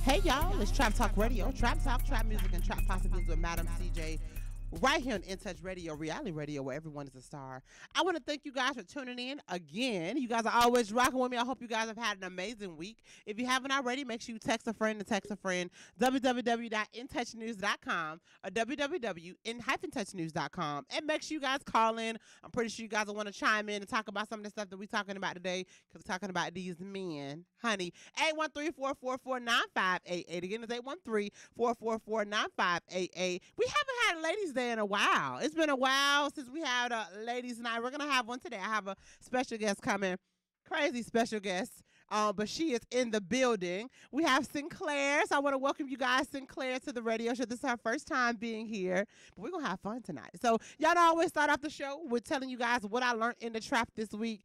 Hey y'all, it's Trap Talk Radio. Trap Talk, trap music, and trap possibilities with Madam CJ. Right here on In Touch Radio, reality radio, where everyone is a star. I want to thank you guys for tuning in again. You guys are always rocking with me. I hope you guys have had an amazing week. If you haven't already, make sure you text a friend and text a friend. www.intouchnews.com or www.in-touchnews.com. And make sure you guys call in. I'm pretty sure you guys will want to chime in and talk about some of the stuff that we're talking about today, because we're talking about these men. Honey, 813-444-9588. Again, it's 813-444-9588. We haven't had a ladies' day in a while. It's been a while since we had a ladies' night. We're going to have one today. I have a special guest coming. Crazy special guest. But she is in the building. We have Sinclair. So I want to welcome you guys, Sinclair, to the radio show. This is her first time being here. But we're going to have fun tonight. So y'all know I always start off the show with telling you guys what I learned in the trap this week.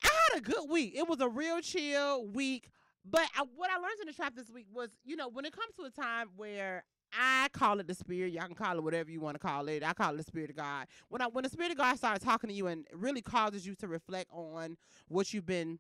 I had a good week. It was a real chill week. But what I learned in the trap this week was, you know, when it comes to a time where I call it the spirit, y'all can call it whatever you want to call it. I call it the spirit of God. When the spirit of God starts talking to you and really causes you to reflect on what you've been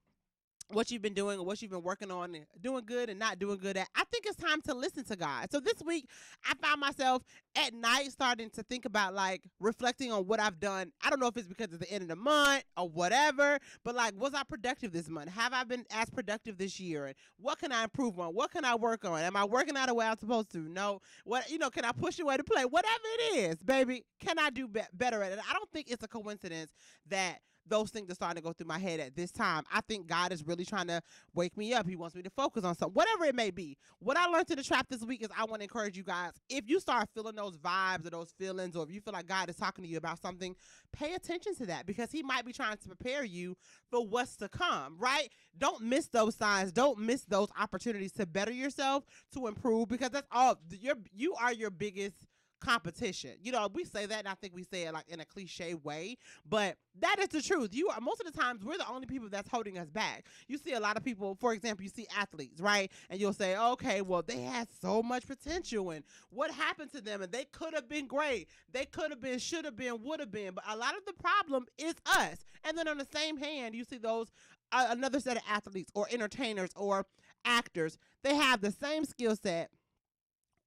doing or what you've been working on and doing good and not doing good at, I think it's time to listen to God. So this week, I found myself at night starting to think about, like, reflecting on what I've done. I don't know if it's because it's the end of the month or whatever, but, like, was I productive this month? Have I been as productive this year? And what can I improve on? What can I work on? Am I working out the way I'm supposed to? No. Can I push away to play? Whatever it is, baby, can I do better at it? I don't think it's a coincidence that those things are starting to go through my head at this time. I think God is really trying to wake me up. He wants me to focus on something, whatever it may be. What I learned in the trap this week is I want to encourage you guys, if you start feeling those vibes or those feelings, or if you feel like God is talking to you about something, pay attention to that, because he might be trying to prepare you for what's to come, right? Don't miss those signs. Don't miss those opportunities to better yourself, to improve, because that's all. You are your biggest competition. You know, we say that, and I think we say it like in a cliche way, but that is the truth. Most of the times we're the only people that's holding us back. You see a lot of people, for example, you see athletes, right? And you'll say, okay, well, they had so much potential, and what happened to them? And they could have been great. They could have been, should have been, would have been. But a lot of the problem is us. And then on the same hand, you see those another set of athletes or entertainers or actors. They have the same skill set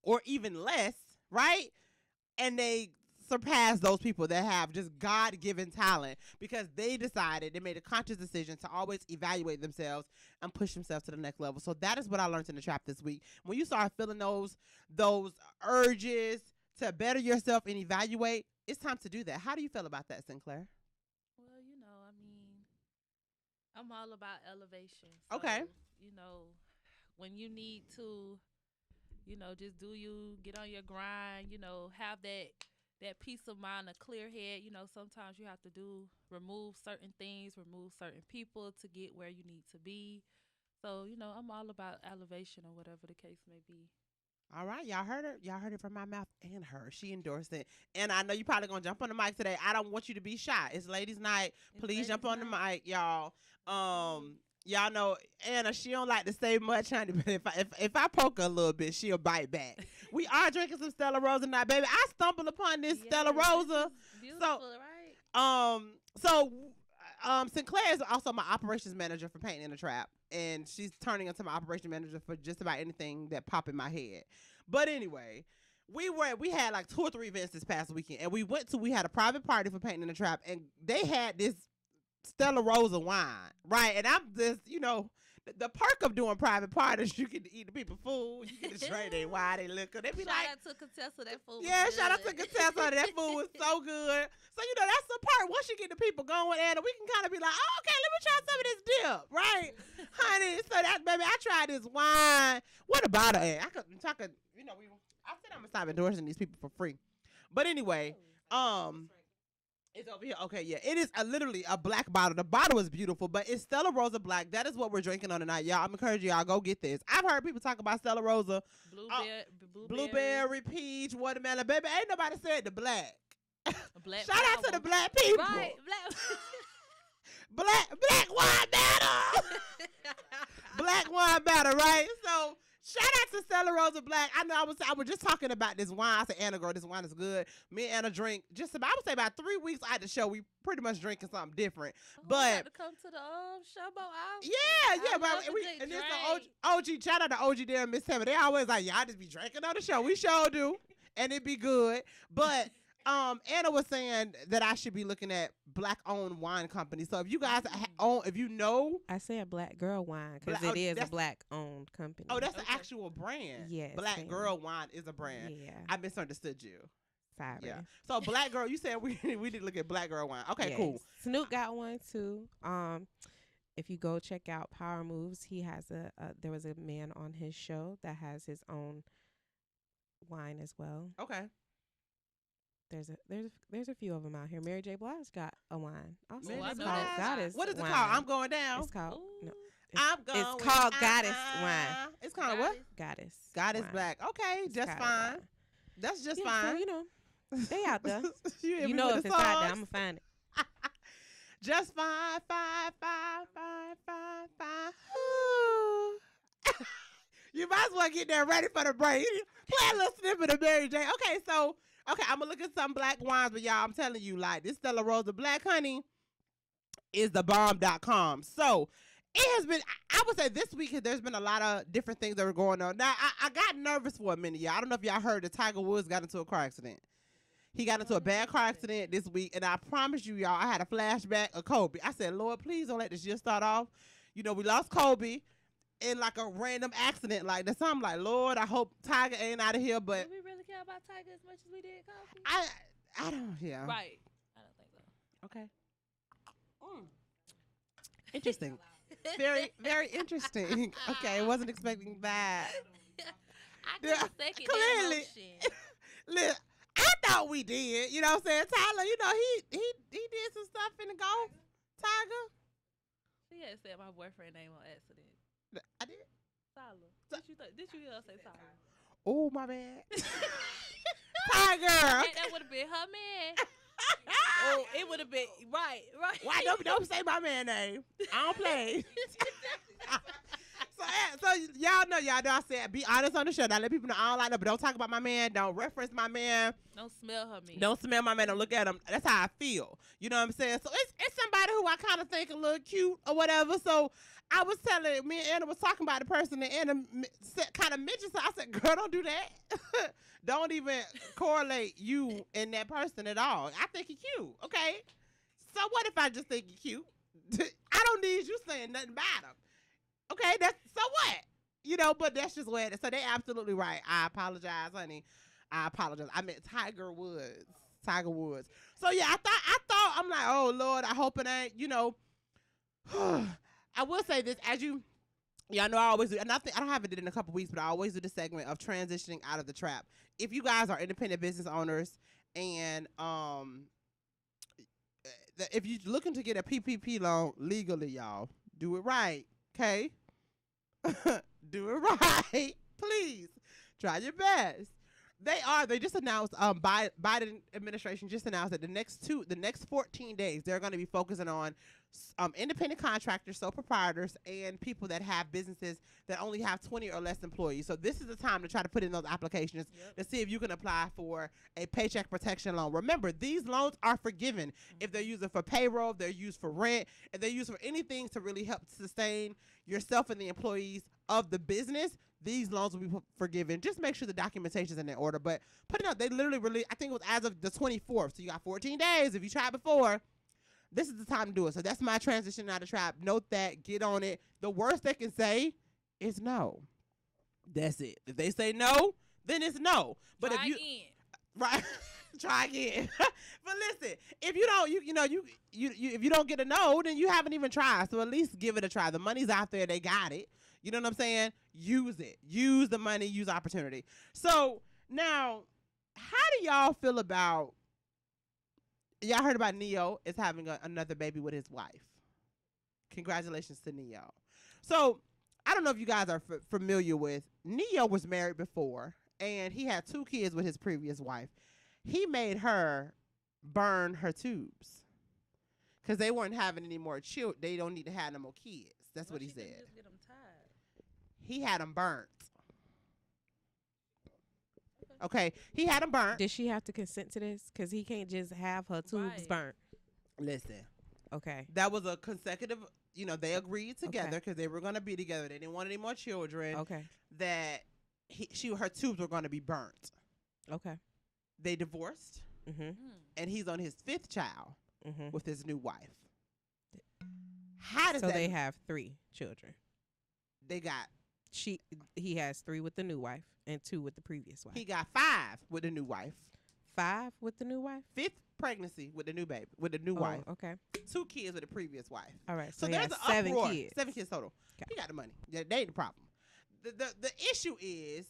or even less, right? And they surpass those people that have just God-given talent, because they made a conscious decision to always evaluate themselves and push themselves to the next level. So that is what I learned in the trap this week. When you start feeling those urges to better yourself and evaluate, it's time to do that. How do you feel about that, Sinclair? Well, I'm all about elevation. So, okay. When you need to, just get on your grind, have that peace of mind, a clear head. Sometimes you have to remove certain things, remove certain people to get where you need to be. So, I'm all about elevation or whatever the case may be. All right, y'all heard her. Y'all heard it from my mouth and her. She endorsed it. And I know you probably going to jump on the mic today. I don't want you to be shy. It's ladies' night. Please jump on the mic, y'all. Y'all know Anna, she don't like to say much, honey, but if I poke her a little bit, she'll bite back. We are drinking some Stella Rosa tonight, baby. I stumbled upon this Stella Rosa. Beautiful, right? Sinclair is also my operations manager for Painting in the Trap, and she's turning into my operations manager for just about anything that pop in my head. But anyway, we had like 2 or 3 events this past weekend, and we had a private party for Painting in the Trap, and they had this Stella Rosa wine, right? And I'm just, the perk of doing private parties, you get to eat the people food, you get to drink their wine, they liquor. They be shout out to Contessa, that food. Yeah, shout out to Contessa, that food was so good. So that's the part. Once you get the people going, Anna, we can kind of be like, oh, okay, let me try some of this dip, right, honey? So that, baby, I tried this wine. What about it? I said I'm gonna stop endorsing these people for free, but anyway, it's over here. Okay, yeah. It is literally a black bottle. The bottle is beautiful, but it's Stella Rosa Black. That is what we're drinking on tonight, y'all. I'm encouraging y'all, go get this. I've heard people talk about Stella Rosa. Blueberry, peach, watermelon. Baby, ain't nobody said the black. Shout out to the black people. Right, black wine battle. Black wine battle, right? So shout back to Stella Rosa Black. I know I was just talking about this wine. I said, Anna, girl, this wine is good. Me and Anna drink just about, I would say about 3 weeks out the show, we pretty much drinking something different. But to come to the Showboat out. Yeah, but and this the OG, shout out to OG there and Miss Tammy. They always like, y'all just be drinking on the show. We sure do. And it be good. But Anna was saying that I should be looking at black-owned wine companies. So if you guys own, if you know, I said Black Girl Wine because it is a black-owned company. Oh, that's the actual brand. Yes, Black Girl Wine is a brand. Yeah, I misunderstood you. Sorry. Yeah. So Black Girl, you said we need to look at Black Girl Wine. Okay, cool. Snoop got one too. If you go check out Power Moves, he has there was a man on his show that has his own wine as well. Okay. There's a few of them out here. Mary J. Blige got a wine. Also, it's called Goddess. What is it wine. called? I'm going down. It's called. No, It's called Goddess wine. It's called what? Goddess. Goddess wine. Black. Okay, It's just Goddess fine. wine. That's just Yeah, fine. So, they out there. you know if it's out there, I'm gonna find it. Just fine, fine, fine, fine, fine, fine. You might as well get there ready for the break. Play a little snippet of Mary J. Okay, I'm gonna look at some black wines, but y'all, I'm telling you, like, this Stella Rosa Black, honey, is the bomb.com. So it has been, I would say this week, there's been a lot of different things that were going on. Now, I got nervous for a minute, y'all. I don't know if y'all heard that Tiger Woods got into a car accident. He got into a bad car accident this week, and I promise you, y'all, I had a flashback of Kobe. I said, Lord, please don't let this year start off. We lost Kobe in like a random accident like that. So I'm like, Lord, I hope Tiger ain't out of here. But do we really care about Tiger as much as we did Kobe? I don't, yeah. Right. I don't think so. Okay. Interesting. Very, very interesting. Okay, I wasn't expecting that. I couldn't second that emotion. Look, I thought we did. You know what I'm saying? Tyler, he did some stuff in the golf. Tiger. She had said my boyfriend name on accident. I did. Tyler. Did you hear her say Tyler? Oh, my bad. Tiger. That would have been her man. Oh, it would have been right. Why don't say my man name? I don't play. So y'all know I said be honest on the show. Now let people know I don't like that, but don't talk about my man. Don't reference my man. Don't smell her man. Don't smell my man. Don't look at him. That's how I feel. You know what I'm saying? So it's somebody who I kind of think a little cute or whatever. So I was telling, me and Anna was talking about the person, and Anna kind of mentioned. So I said, girl, don't do that. Don't even correlate you and that person at all. I think he's cute. Okay. So what if I just think he's cute? I don't need you saying nothing about him. Okay, so what? But that's just what it is. So they absolutely right. I apologize, honey. I apologize. I meant Tiger Woods. So yeah, I thought I'm like, oh Lord, I hope it ain't, I will say this, as y'all know I always do, and I don't have it in a couple weeks, but I always do the segment of transitioning out of the trap. If you guys are independent business owners and if you're looking to get a PPP loan legally, y'all, do it right, okay? Do it right. Please. Try your best. They just announced, Biden administration just announced that the next 14 days, they're going to be focusing on independent contractors, sole proprietors, and people that have businesses that only have 20 or less employees. So this is the time to try to put in those applications to see if you can apply for a paycheck protection loan. Remember, these loans are forgiven if they're used for payroll, if they're used for rent, if they're used for anything to really help sustain yourself and the employees of the business. These loans will be forgiven. Just make sure the documentation is in order. But put it up. They literally, I think it was as of the 24th. So you got 14 days. If you tried before, this is the time to do it. So that's my transition out of trap. Note that. Get on it. The worst they can say is no. That's it. If they say no, then it's no. But Try if you again. Right, try again. But listen, if you don't, if you don't get a no, then you haven't even tried. So at least give it a try. The money's out there. They got it. You know what I'm saying? Use it. Use the money. Use opportunity. So now, how do y'all feel about? Y'all heard about Neo is having another baby with his wife. Congratulations to Neo. So I don't know if you guys are familiar with Neo. Was married before, and he had 2 kids with his previous wife. He made her burn her tubes because they weren't having any more children. They don't need to have no more kids. That's what he said. Just get them tied. He had them burnt. Okay, he had them burnt. Did she have to consent to this? Because he can't just have her tubes Right. burnt. Listen, Okay. that was a consecutive. You know, they agreed together Okay. because they were going to be together. They didn't want any more children. Okay. That her tubes were going to be burnt. Okay. They divorced, Mm-hmm. and he's on his 5th child Mm-hmm. with his new wife. How does So that? they have 3 children. They got. He has 3 with the new wife and 2 with the previous wife. He got 5 with the new wife. 5 with the new wife. 5th pregnancy with the new baby, with the new wife. Okay. 2 kids with the previous wife. All right. So he there's has an 7 uproar. kids. 7 kids total. Okay. He got the money. That ain't the problem. The issue is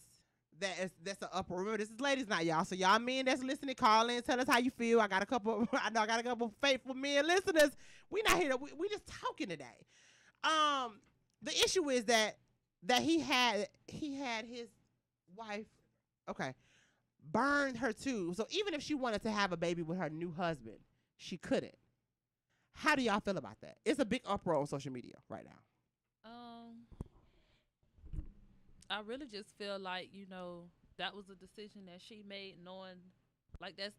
that's an uproar. Remember, this is ladies' night, y'all. So y'all men that's listening, call in, tell us how you feel. I got a couple. I know I got a couple faithful men listeners. We not here. We just talking today. The issue is that he had his wife. Okay. Burned her too. So even if she wanted to have a baby with her new husband, she couldn't. How do y'all feel about that? It's a big uproar on social media right now. I really just feel like, you know, that was a decision that she made, knowing like that's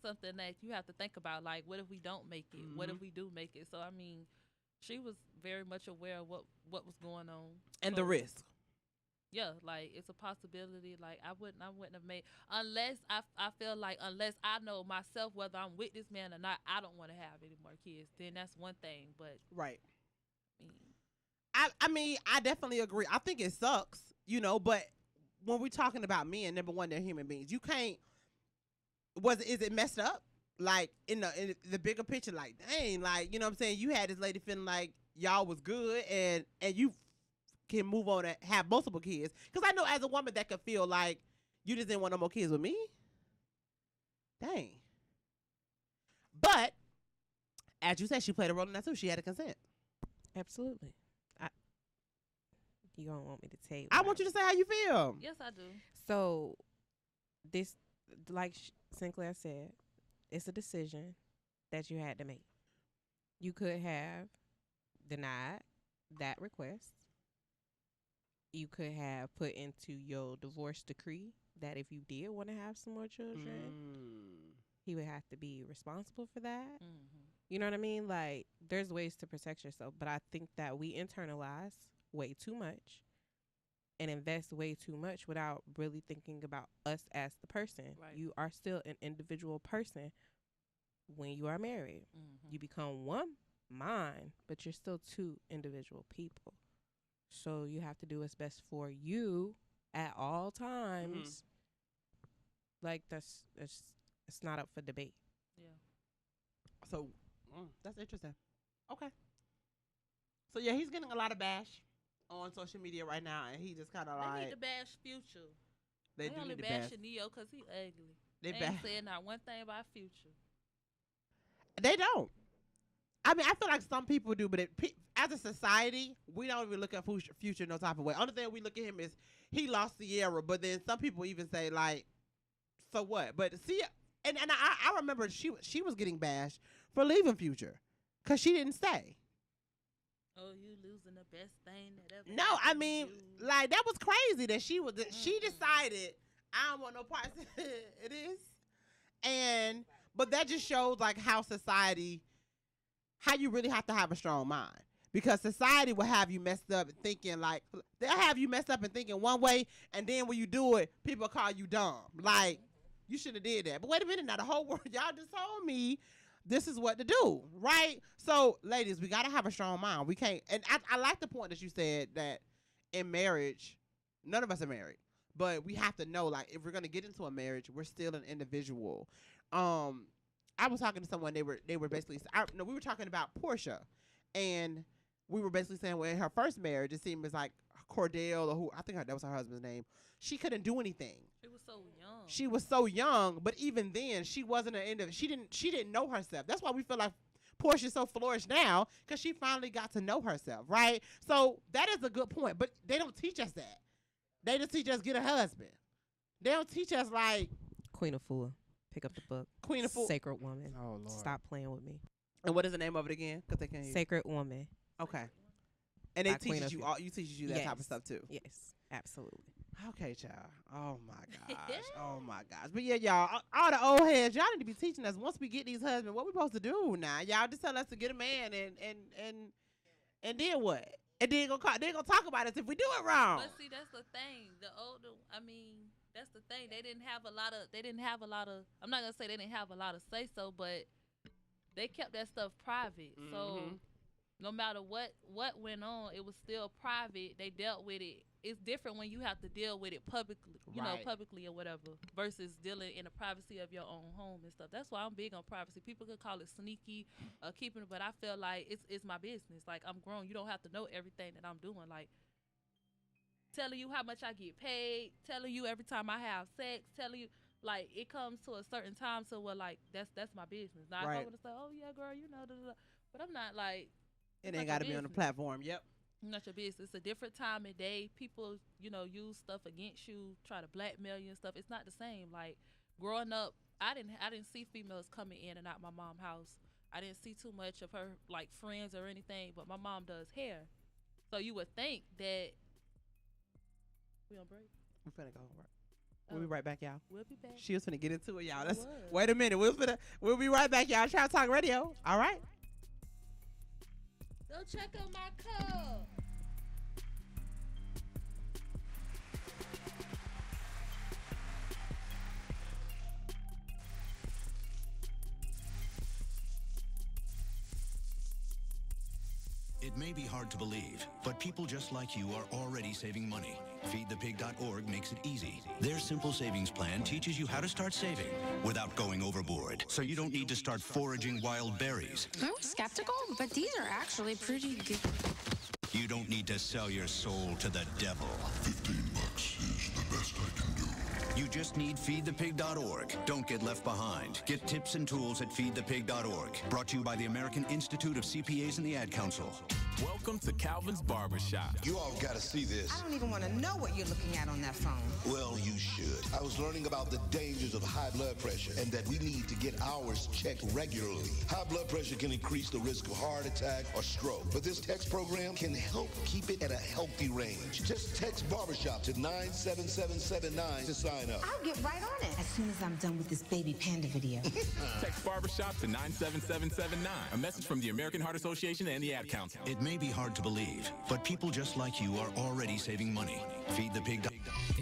something that you have to think about. Like, what if we don't make it? What if we do make it? So I mean, she was very much aware of what was going on And so, the risk. Yeah, like it's a possibility. Like I wouldn't have made, unless I feel like, unless I know myself whether I'm with this man or not, I don't want to have any more kids. Then that's one thing. But Right. I mean, I mean, I definitely agree. I think it sucks, you know, but when we're talking about men, number one, they're human beings. You can't, is it messed up? Like, in the bigger picture, like, dang, like, you know what I'm saying? You had this lady feeling like y'all was good and you can move on and have multiple kids. Because I know as a woman that could feel like you just didn't want no more kids with me. Dang. But, as you said, she played a role in that too. She had to consent. Absolutely. You don't want me to tell you? I want you to say how you feel. yes, I do. So, this, like Sinclair said, it's a decision that you had to make. You could have denied that request. You could have put into your divorce decree that if you did want to have some more children, he would have to be responsible for that. Mm-hmm. You know what I mean? Like, there's ways to protect yourself, but I think that we internalize way too much and invest way too much without really thinking about us as the person. Right. You are still an individual person when you are married. Mm-hmm. You become one mind, but you're still 2 individual people. So you have to do what's best for you at all times. Like, it's not up for debate. Yeah. So, that's interesting. Okay. So, yeah, he's getting a lot of bash on social media right now, and he just kind of They like... need to bash Future. They do only need to bash. bashing Neo because he ugly. They They bash. ain't saying not one thing about Future. They don't. I mean, I feel like some people do, but as a society, we don't even look at Future no type of way. Only thing we look at him is he lost Sierra, but then some people even say, like, so what? But see, and I remember she was getting bashed for leaving Future because she didn't stay. Oh, you losing the best thing that ever. No, I happened to mean, you. like, that was crazy that she decided, I don't want no parts. It is. But that just shows, like, how you really have to have a strong mind. Because society will have you messed up and thinking, like, they'll have you messed up and thinking one way, and then when you do it, people call you dumb. Like, you should have did that. But wait a minute, now the whole world, y'all just told me this is what to do, right? So, ladies, we got to have a strong mind. We can't, and I like the point that you said that in marriage, none of us are married, but we have to know, like, if we're going to get into a marriage, we're still an individual. I was talking to someone, they were basically, we were talking about Portia, and we were basically saying, well, in her first marriage, it seemed as like Cordell, or I think that was her husband's name, she couldn't do anything. She was so young. She was so young, but even then, she wasn't she didn't know herself. That's why we feel like Portia's so flourished now, because she finally got to know herself, right? So that is a good point, but they don't teach us that. They just teach us get a husband. They don't teach us, like, Queen of Fool. Pick up the book. Queen of Fool. Sacred Woman. Oh, Lord. Stop playing with me. And what is the name of it again? Because they can't hear you. Sacred Woman. Okay. And it By Queen teaches of you Fool. that type of Yes. stuff too. Yes, absolutely. Okay, child. Oh my gosh. Oh my gosh. But yeah, y'all, all the old heads, y'all need to be teaching us once we get these husbands, what we supposed to do now. Y'all just tell us to get a man and then what? And then they gonna talk about us if we do it wrong. But see, that's the thing. The older, I mean, that's the thing. They didn't have a lot of. I'm not gonna say they didn't have a lot of say so, but they kept that stuff private. Mm-hmm. So no matter what went on, it was still private. They dealt with it. It's different when you have to deal with it publicly, publicly or whatever, versus dealing in the privacy of your own home and stuff. That's why I'm big on privacy. People could call it sneaky, keeping it, but I feel like it's my business. Like, I'm grown. You don't have to know everything that I'm doing. Like, telling you how much I get paid, telling you every time I have sex, telling you, like, it comes to a certain time to where, like, that's my business. Now, if I want to say, oh yeah, girl, you know, but I'm not like. It ain't got to be on the platform. Yep. Not your business. It's a different time of day. People, use stuff against you, try to blackmail you and stuff. It's not the same. Like, growing up, I didn't see females coming in and out my mom's house. I didn't see too much of her, like, friends or anything, but my mom does hair. So you would think that we on break? We're finna go right. We'll be right back, y'all. We'll be back. She was finna get into it, y'all. Wait a minute. We'll be right back, y'all. Try to talk radio. All right. Go check out my code. It may be hard to believe, but people just like you are already saving money. FeedThePig.org makes it easy. Their simple savings plan teaches you how to start saving without going overboard, so you don't need to start foraging wild berries. I was skeptical, but these are actually pretty good. You don't need to sell your soul to the devil. $15 is the best I can do. You just need FeedThePig.org. Don't get left behind. Get tips and tools at FeedThePig.org. Brought to you by the American Institute of CPAs and the Ad Council. Welcome to Calvin's Barbershop. You all gotta see this. I don't even want to know what you're looking at on that phone. Well, you should. I was learning about the dangers of high blood pressure and that we need to get ours checked regularly. High blood pressure can increase the risk of heart attack or stroke, but this text program can help keep it at a healthy range. Just text Barbershop to 97779 to sign up. I'll get right on it as soon as I'm done with this baby panda video. Text Barbershop to 97779. A message from the American Heart Association and the Ad Council. It may be hard to believe, but people just like you are already saving money. FeedThePig.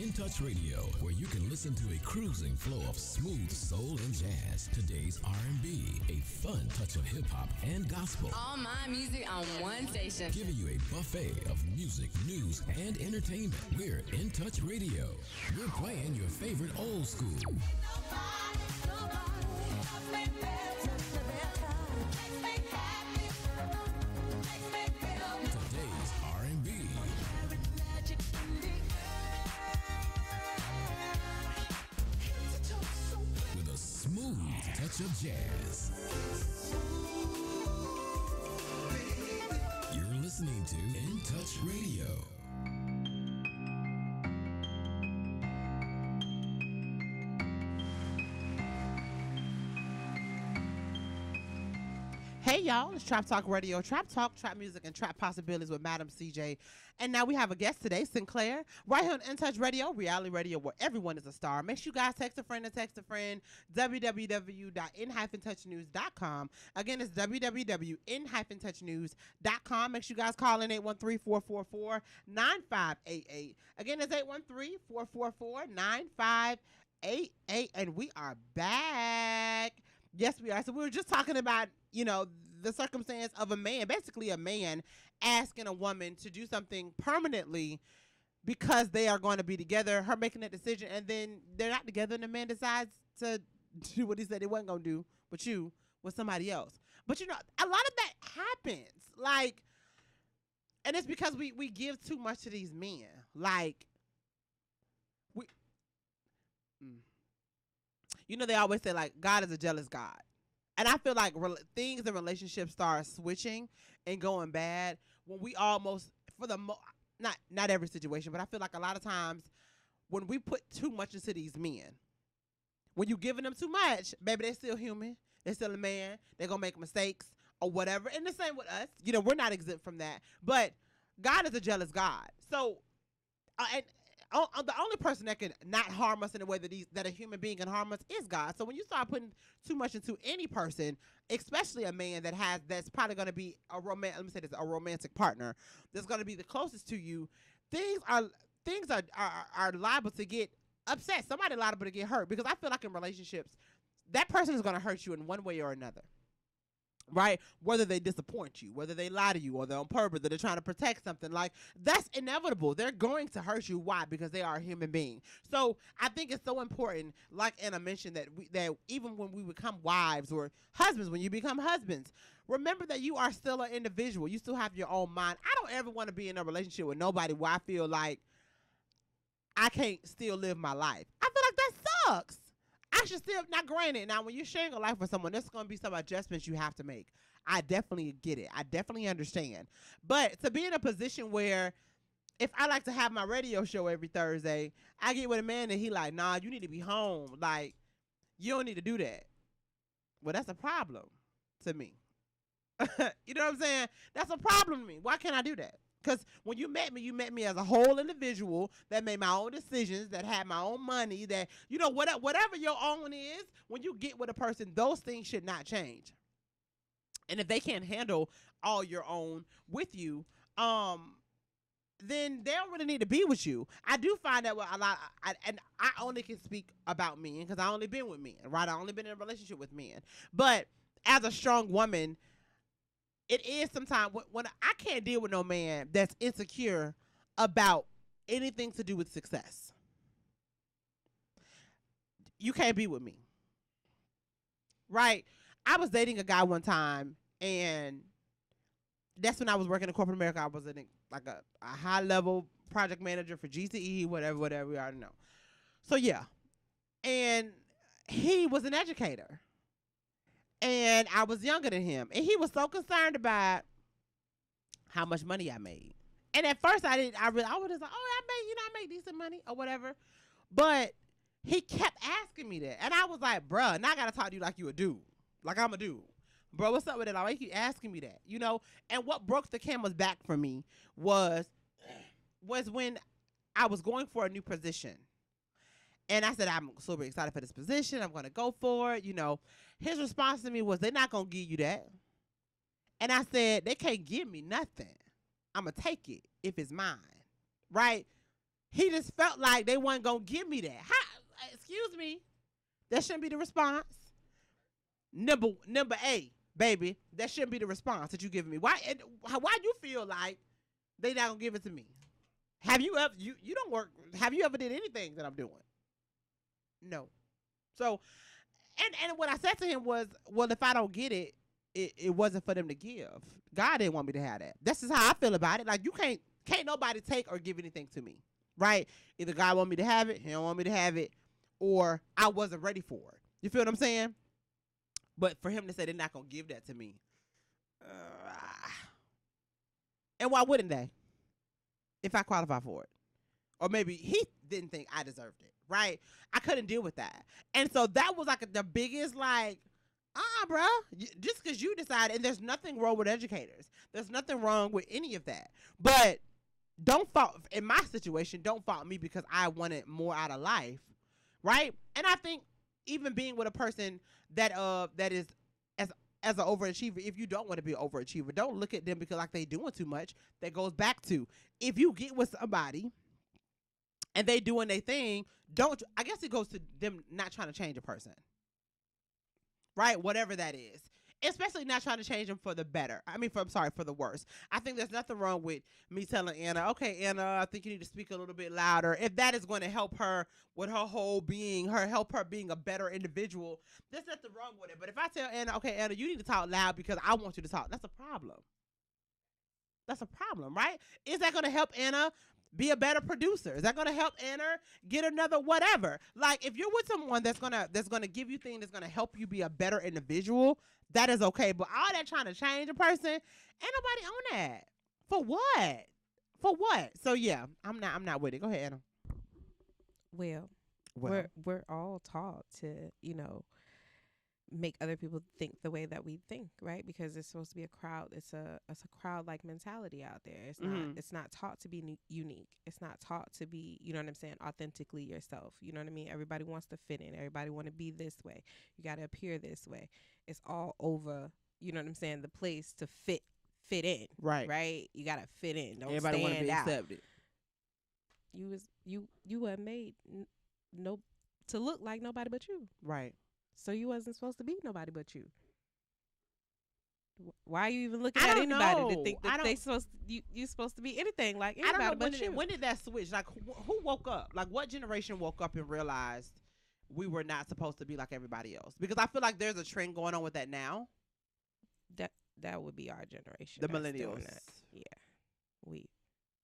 In Touch Radio, where you can listen to a cruising flow of smooth soul and jazz, today's R&B, a fun touch of hip-hop and gospel. All my music on one station. Giving you a buffet of music, news, and entertainment. We're In Touch Radio. We're playing your favorite old school. Today's R&B. With a smooth touch of jazz. You're listening to In Touch Radio. Hey y'all, it's Trap Talk Radio. Trap Talk, trap music, and trap possibilities with Madam CJ. And now we have a guest today, Sinclair, right here on In Touch Radio, reality radio where everyone is a star. Make sure you guys text a friend and text a friend, www.in-touchnews.com. Again, it's www.in-touchnews.com. Make sure you guys call in 813-444-9588. Again, it's 813-444-9588. And we are back. Yes, we are. So we were just talking about, the circumstance of a man, basically a man asking a woman to do something permanently because they are going to be together, her making that decision, and then they're not together, and the man decides to do what he said he wasn't going to do, but you with somebody else. But, a lot of that happens. Like, and it's because we give too much to these men. Like, they always say, like, God is a jealous God. And I feel like things in relationships start switching and going bad when we almost, not every situation, but I feel like a lot of times when we put too much into these men, when you giving them too much, baby, they're still human. They're still a man. They're going to make mistakes or whatever. And the same with us. We're not exempt from that. But God is a jealous God. So, and the only person that can not harm us in the way that a human being can harm us is God. So when you start putting too much into any person, especially a man that's probably going to be a romantic partner that's going to be the closest to you, things are liable to get upset. Somebody liable to get hurt, because I feel like in relationships, that person is going to hurt you in one way or another. Right? Whether they disappoint you, whether they lie to you, or they're on purpose, or they're trying to protect something, like, that's inevitable. They're going to hurt you. Why? Because they are a human being. So I think it's so important, like Anna mentioned, that even when we become wives or husbands, when you become husbands, remember that you are still an individual. You still have your own mind. I don't ever want to be in a relationship with nobody where I feel like I can't still live my life. I feel like that sucks. I should still, now granted, now when you're sharing a life with someone, there's going to be some adjustments you have to make. I definitely get it. I definitely understand. But to be in a position where, if I like to have my radio show every Thursday, I get with a man and he like, nah, you need to be home. Like, you don't need to do that. Well, that's a problem to me. You know what I'm saying? That's a problem to me. Why can't I do that? Because when you met me as a whole individual that made my own decisions, that had my own money, that, you know, whatever your own is, when you get with a person, those things should not change. And if they can't handle all your own with you, then they don't really need to be with you. I do find that and I only can speak about men because I only been with men, right? I only been in a relationship with men. But as a strong woman, it is sometimes when I can't deal with no man that's insecure about anything to do with success. You can't be with me. Right? I was dating a guy one time, and that's when I was working in corporate America. I was in like a high-level project manager for GCE, whatever, we already know. So, yeah. And he was an educator. And I was younger than him. And he was so concerned about how much money I made. And at first I was just like, I make decent money or whatever. But he kept asking me that. And I was like, bruh, now I got to talk to you like you a dude. Like I'm a dude. Bro, what's up with it? Why you keep asking me that? You know? And what broke the camel's back for me was when I was going for a new position. And I said, I'm super excited for this position. I'm going to go for it. You know, his response to me was, they're not going to give you that. And I said, they can't give me nothing. I'm going to take it if it's mine. Right? He just felt like they weren't going to give me that. Excuse me. That shouldn't be the response. Number A, baby, that shouldn't be the response that you giving me. Why you feel like they not going to give it to me? Have you ever, you don't work, have you ever did anything that I'm doing? No. So, and what I said to him was, well, if I don't get it, it wasn't for them to give. God didn't want me to have that. That's just how I feel about it. Like, you can't nobody take or give anything to me, right? Either God want me to have it, he don't want me to have it, or I wasn't ready for it. You feel what I'm saying? But for him to say they're not going to give that to me, and why wouldn't they? If I qualify for it. Or maybe he didn't think I deserved it, right? I couldn't deal with that. And so that was like the biggest, like, bro, just because you decided, and there's nothing wrong with educators. There's nothing wrong with any of that. But don't fault, in my situation, don't fault me because I wanted more out of life, right? And I think even being with a person that is as an overachiever, if you don't want to be an overachiever, don't look at them because like they doing too much. That goes back to, if you get with somebody and they doing their thing, I guess it goes to them not trying to change a person. Right? Whatever that is. Especially not trying to change them for the better. For the worse. I think there's nothing wrong with me telling Anna, okay, Anna, I think you need to speak a little bit louder. If that is going to help her with her whole being, help her being a better individual, there's nothing wrong with it. But if I tell Anna, okay, Anna, you need to talk loud because I want you to talk, that's a problem. That's a problem, right? Is that going to help Anna be a better producer? Is that going to help Anna get another whatever? Like, if you're with someone that's gonna give you things that's gonna help you be a better individual, that is okay. But all that trying to change a person, ain't nobody on that. For what? For what? So yeah, I'm not with it. Go ahead, Anna. Well, we're all taught to, make other people think the way that we think, right? Because it's supposed to be a crowd. It's a crowd like mentality out there. It's not taught to be unique. It's not taught to be, you know what I'm saying, authentically yourself. You know what I mean? Everybody wants to fit in. Everybody want to be this way. You got to appear this way. It's all over, you know what I'm saying, the place to fit in. Right? You got to fit in. Don't Everybody want to stand be out. accepted. You were made to look like nobody but you. Right. So you wasn't supposed to be nobody but you. Why are you even looking I at don't anybody know. to think that they supposed you supposed to be anything like I anybody don't know but you? when did that switch? Like, who woke up? Like, what generation woke up and realized we were not supposed to be like everybody else? Because I feel like there's a trend going on with that now. That would be our generation. The that's doing millennials. that. Yeah, we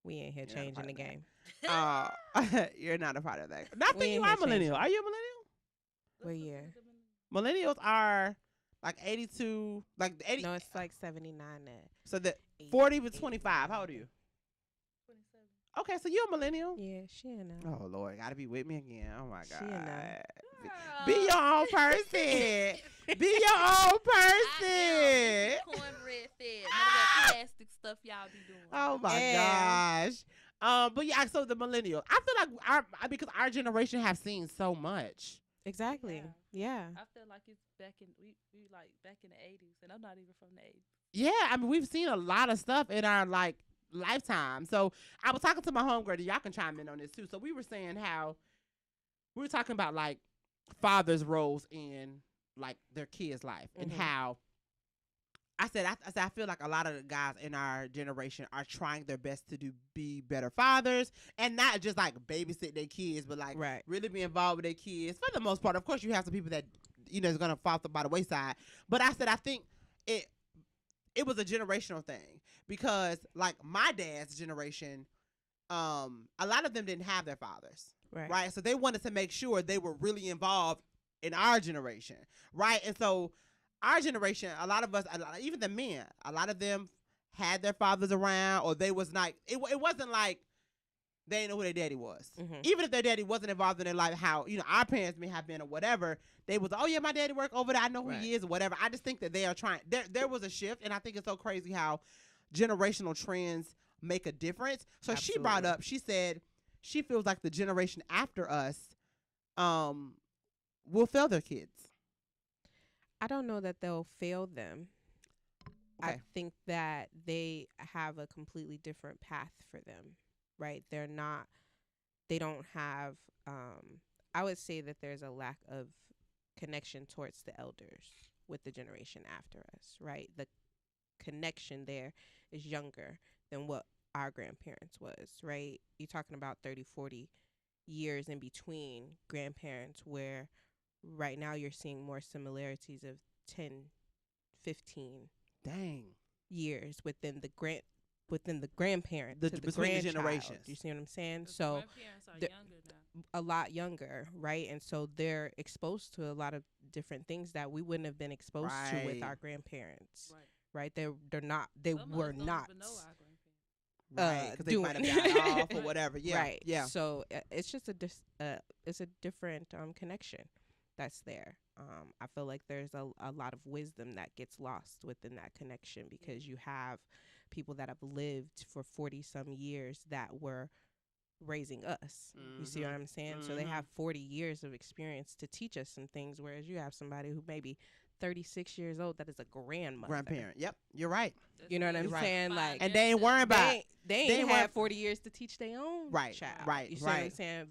ain't here changing the game. You're not a part of that. I think you ain't are here a millennial. changing. Are you a millennial? What year? Millennials are like 82, like 80. No, it's like 79 now. So the 40 to 25. How old are you? 27. Okay, so you're a millennial. Yeah, she in there. Oh Lord, gotta be with me again. Oh my She in there. God. Be your own person. Be your own person. Cornbread fed. None of that plastic stuff y'all be doing. Oh my gosh. But yeah, so the millennial. I feel like because our generation have seen so much. Exactly. Yeah. I feel like it's back in we like back in the 80s, and I'm not even from the 80s. Yeah, I mean we've seen a lot of stuff in our like lifetime. So I was talking to my homegirl, y'all can chime in on this too. So we were saying how we were talking about like fathers' roles in like their kids' life and how I said I feel like a lot of the guys in our generation are trying their best to be better fathers and not just like babysit their kids, but like really be involved with their kids for the most part. Of course, you have some people that is gonna fall by the wayside. But I said I think it was a generational thing because like my dad's generation, a lot of them didn't have their fathers, right? So they wanted to make sure they were really involved in our generation, right? And so our generation, a lot of us, even the men, a lot of them had their fathers around, or they was not. It wasn't like they didn't know who their daddy was. Even if their daddy wasn't involved in their life, how our parents may have been or whatever, they was, oh yeah, my daddy work over there. I know who he is or whatever. I just think that they are trying. There was a shift, and I think it's so crazy how generational trends make a difference. So she brought up, she said she feels like the generation after us, will fail their kids. I don't know that they'll fail them. Okay. I think that they have a completely different path for them, right? They don't have, I would say that there's a lack of connection towards the elders with the generation after us, right? The connection there is younger than what our grandparents was, right? You're talking about 30, 40 years in between grandparents where right now you're seeing more similarities of 10, 15 years within the grandparent to the grandchild. generations. You see what I'm saying? The So grandparents are younger now. a lot younger, right? And so they're exposed to a lot of different things that we wouldn't have been exposed to with our grandparents. Right? They were not Even know our grandparents. Right, because they might have died off or whatever. Yeah, right. Yeah. So it's just it's a different connection that's there. I feel like there's a lot of wisdom that gets lost within that connection because you have people that have lived for 40 some years that were raising us. You see what I'm saying? So they have 40 years of experience to teach us some things, whereas you have somebody who maybe 36 years old that is a grandparent. Yep, you're right. You know what I'm saying? Like, and they ain't worrying about they ain't had 40 years to teach their own child. Right. You see what I'm saying?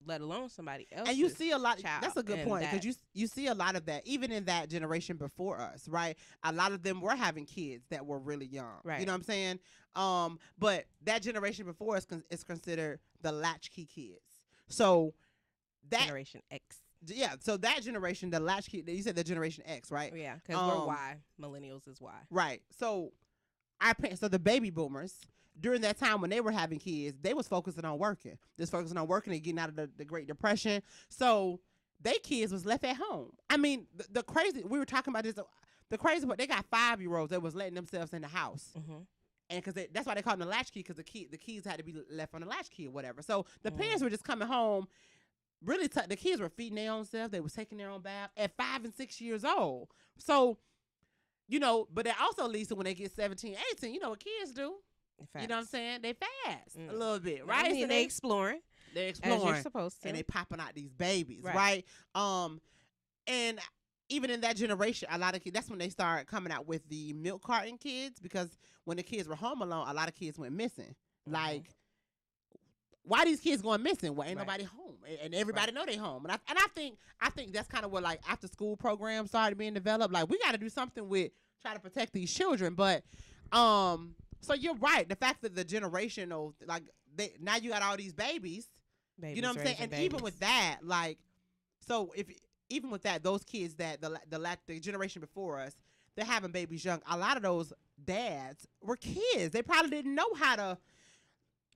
Let alone somebody else. And you see a lot. Child. That's a good point because you see a lot of that even in that generation before us, right? A lot of them were having kids that were really young. Right. You know what I'm saying? But that generation before us is considered the latchkey kids. So that Generation X. Yeah, so that generation, the latchkey, you said the Generation X, right? Yeah, because we're Y. Millennials is Y. Right. So our parents, so the baby boomers, during that time when they were having kids, they was focusing on working. Just focusing on working and getting out of the Great Depression. So they kids was left at home. I mean, the crazy, we were talking about this, the crazy part, they got 5-year-olds that was letting themselves in the house. And because that's why they called them the latchkey, because the keys had to be left on the latchkey or whatever. So the parents were just coming home really the kids were feeding their own self. They was taking their own bath at 5 and 6 years old. So, but that also leads to when they get 17, 18, what kids do. Facts. You know what I'm saying? They fast a little bit, right? I mean, so they exploring. They're exploring. As you're supposed to. And they popping out these babies, right? And even in that generation, a lot of kids, that's when they start coming out with the milk carton kids, because when the kids were home alone, a lot of kids went missing. Like, why these kids going missing? Well, ain't nobody home, and everybody know they home. And I think that's kind of what, like, after school programs started being developed. Like, we got to do something with try to protect these children. But so you're right. The fact that the generational, like, now you got all these babies. You know what I'm saying? And even with that, like, so even with that, those kids that the generation before us, they're having babies young. A lot of those dads were kids. They probably didn't know how to.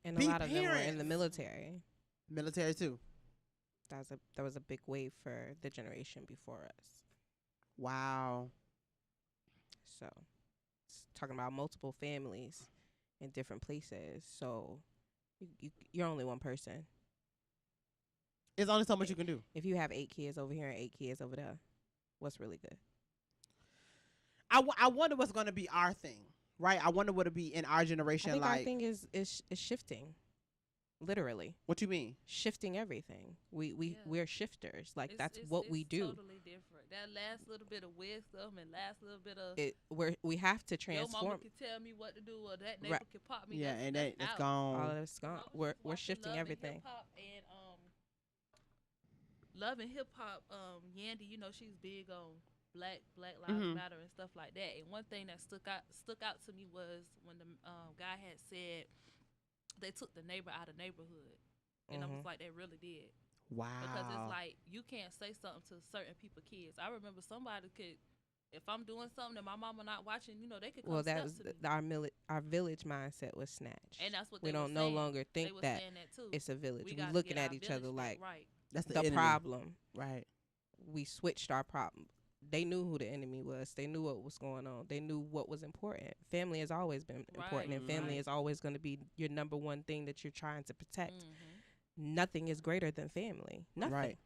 And a lot of them were in the military. Military too. That was a big wave for the generation before us. Wow. So, it's talking about multiple families in different places. So, you're only one person. There's only so much you can do. If you have 8 kids over here and 8 kids over there, what's really good? I wonder what's going to be our thing, right? I wonder what it'll be in our generation. I think like, our thing is shifting, literally. What you mean? Shifting everything. We're shifters. Like, that's what we do. Totally different. That last little bit of wisdom and last little bit of we have to transform. Your mama can tell me what to do, or that neighbor can pop me. Yeah, and that's out. gone. All of it's gone. We're shifting everything. Hip-hop and Love and Hip Hop. Yandy, she's big on Black Lives Matter and stuff like that. And one thing that stuck out to me was when the guy had said they took the neighbor out of neighborhood, and I was like, they really did. Wow. Because it's like, you can't say something to certain people's kids. I remember somebody could, if I'm doing something and my mama not watching, they could come. Well, that was our village mindset was snatched. And that's what we don't no longer think that it's a village. We're looking at each other like that's the problem. Right. We switched our problem. They knew who the enemy was. They knew what was going on. They knew what was important. Family has always been important, and family is always going to be your number one thing that you're trying to protect. Nothing is greater than family. Nothing. Right.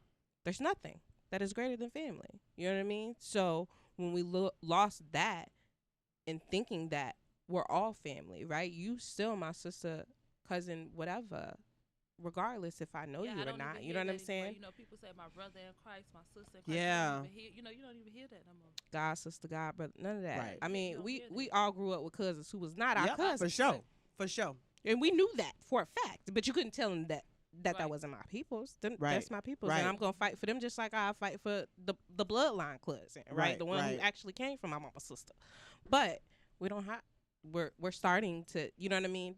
There's nothing that is greater than family. You know what I mean? So when we lost that and thinking that we're all family, right? You still my sister, cousin, whatever, regardless if I know you or not. You know what I'm saying? People say my brother in Christ, my sister in Christ. Yeah. You don't even hear that no more. God, sister, God, brother, none of that. Right. I mean, we all grew up with cousins who was not our cousins. For sure. And we knew that for a fact, but you couldn't tell them that wasn't my people's. That's my people's, and I'm gonna fight for them just like I fight for the bloodline cousin, right? The one who actually came from my mama's sister. But we don't have. We're starting to, you know what I mean?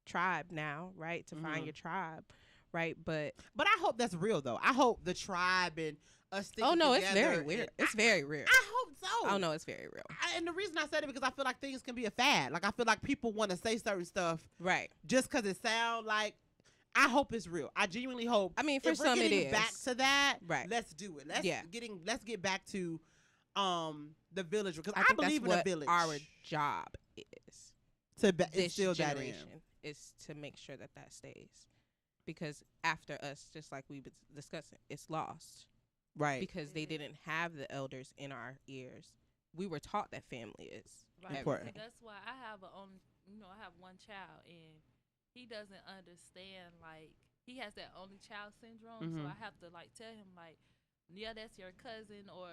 Tribe now, right? To find your tribe, right? But I hope that's real though. I hope the tribe and us sticking oh no, together. it's very weird. It's very real. I hope so. Oh no, it's very real. And the reason I said it because I feel like things can be a fad. Like I feel like people want to say certain stuff, right? Just because it sound like. I hope it's real. I genuinely hope. I mean, for if some we're it getting is. Back to that, right? Let's do it. Let's get back to the village because I think believe that's in what a village. Our job is to this instill that in. Is to make sure that stays, because after us, just like we been discussing, it's lost, right? Because they didn't have the elders in our ears. We were taught that family is important. That's why I have I have one child and he doesn't understand, like, he has that only child syndrome. So I have to like tell him like, yeah, that's your cousin, or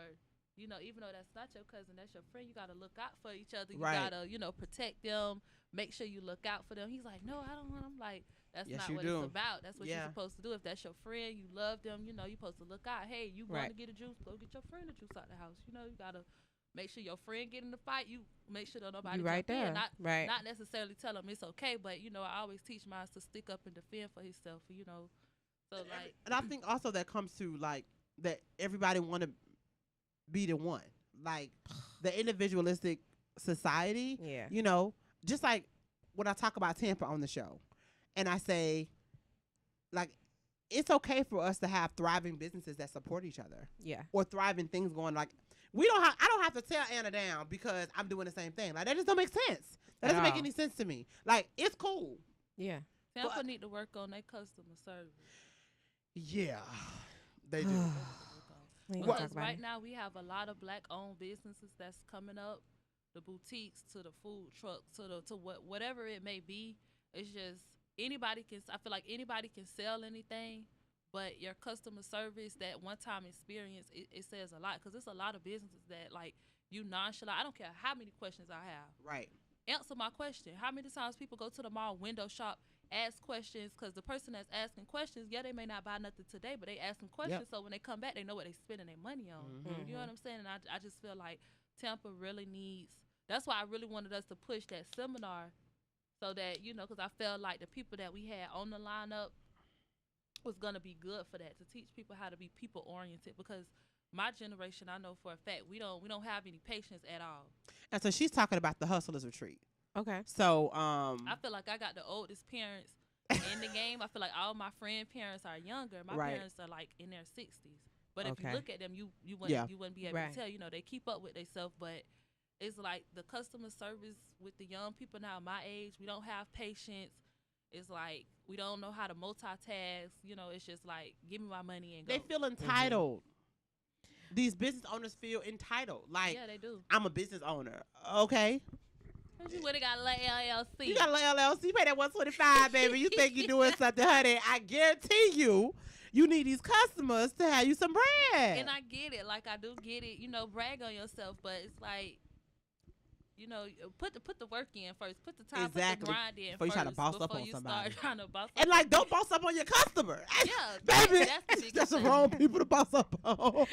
even though that's not your cousin, that's your friend. You gotta look out for each other. You gotta protect them, make sure you look out for them. He's like, no, I don't want. I'm like, that's not what it's about. That's what you're supposed to do. If that's your friend, you love them, you're supposed to look out. Hey, you want to get a juice, go get your friend a juice out the house. You gotta make sure your friend get in the fight. You make sure that nobody right jump there. in. Not necessarily tell him it's okay, but I always teach mine to stick up and defend for himself. So like, and I think also that comes to like that everybody want to be the one, like the individualistic society. Yeah. Just like when I talk about Tampa on the show, and I say, like, it's okay for us to have thriving businesses that support each other. Yeah. Or thriving things going like. I don't have to tear Anna down because I'm doing the same thing. Like that just don't make sense. That doesn't make any sense to me. Like it's cool. Yeah. Tampa need to work on their customer service. Yeah, they do. We ain't gonna What- talk Because about right it. now we have a lot of black-owned businesses that's coming up, the boutiques to the food trucks to whatever it may be. It's just anybody can. I feel like anybody can sell anything, but your customer service, that one-time experience, it says a lot. Because it's a lot of businesses that like you nonchalant. I don't care how many questions I have. Right. Answer my question. How many times people go to the mall, window shop, ask questions? Because the person that's asking questions, yeah, they may not buy nothing today, but they asking questions. So when they come back, they know what they spending their money on. Mm-hmm. You know what I'm saying? And I just feel like Tampa really needs. That's why I really wanted us to push that seminar, so that because I felt like the people that we had on the lineup was gonna be good for that, to teach people how to be people oriented. Because my generation, I know for a fact, we don't have any patience at all. And so she's talking about the Hustlers Retreat. Okay. So I feel like I got the oldest parents in the game. I feel like all my friend parents are younger. My Right. parents are like in their 60s. But if Okay. you look at them, you Yeah. wouldn't be able Right. to tell. They keep up with themselves, but it's like the customer service with the young people now my age, we don't have patience. It's like we don't know how to multitask. It's just like, give me my money and go. they feel entitled. These business owners feel entitled. Like, yeah, they do. I'm a business owner. Okay. You would have got a LLC. You got a LLC, pay that $125, baby. You think you're doing something, honey. I guarantee you need these customers to have you some bread. And I get it. Like, I do get it. Brag on yourself. But it's like, put the work in first. Put the time, put the grind in Before you try to boss up before on you somebody. start trying to boss And, up like, don't boss up on your customer. Yeah, baby. that's the biggest That's the thing. wrong people to boss up on.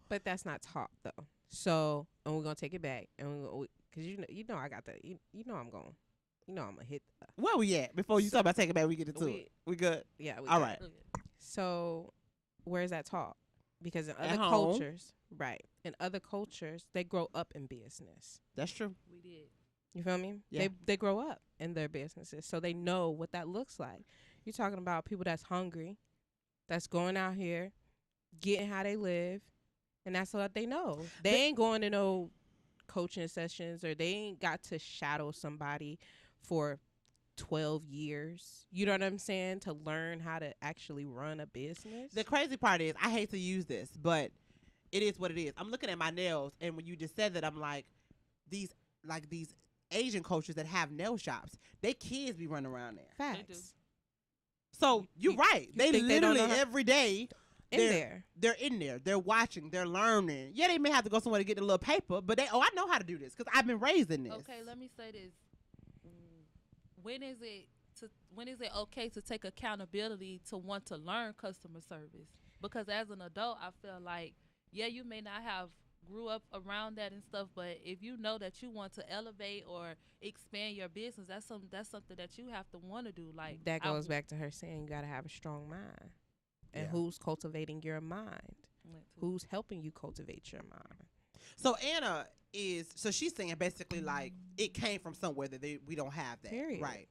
But that's not taught though. So, and we're gonna take it back, and because I got the I'm gonna hit. Where we at? Before you talk about taking it back, we get into it. We good? Yeah. All right. So, where is that taught? Because in At other home. cultures, right? In other cultures, they grow up in business. That's true. We did. You feel me? Yeah. They grow up in their businesses, so they know what that looks like. You're talking about people that's hungry, that's going out here, getting how they live, and that's what they know. They ain't going to no coaching sessions, or they ain't got to shadow somebody for 12 years. You know what I'm saying? To learn how to actually run a business. The crazy part is, I hate to use this, but it is what it is. I'm looking at my nails, and when you just said that, I'm like, these Asian cultures that have nail shops, they kids be running around there. Facts. So you're right. They think they don't literally know how- every day There. they're in there. They're watching. They're learning. Yeah, they may have to go somewhere to get a little paper, but I know how to do this because I've been raised in this. Okay, let me say this. When is it okay to take accountability to want to learn customer service? Because as an adult, I feel like, yeah, you may not have grew up around that and stuff, but if you know that you want to elevate or expand your business, that's something that you have to want to do. Like, That goes back to her saying you got to have a strong mind. And Yeah. who's cultivating your mind? Who's helping you cultivate your mind? So Anna she's saying basically like it came from somewhere that we don't have that. Period. Right.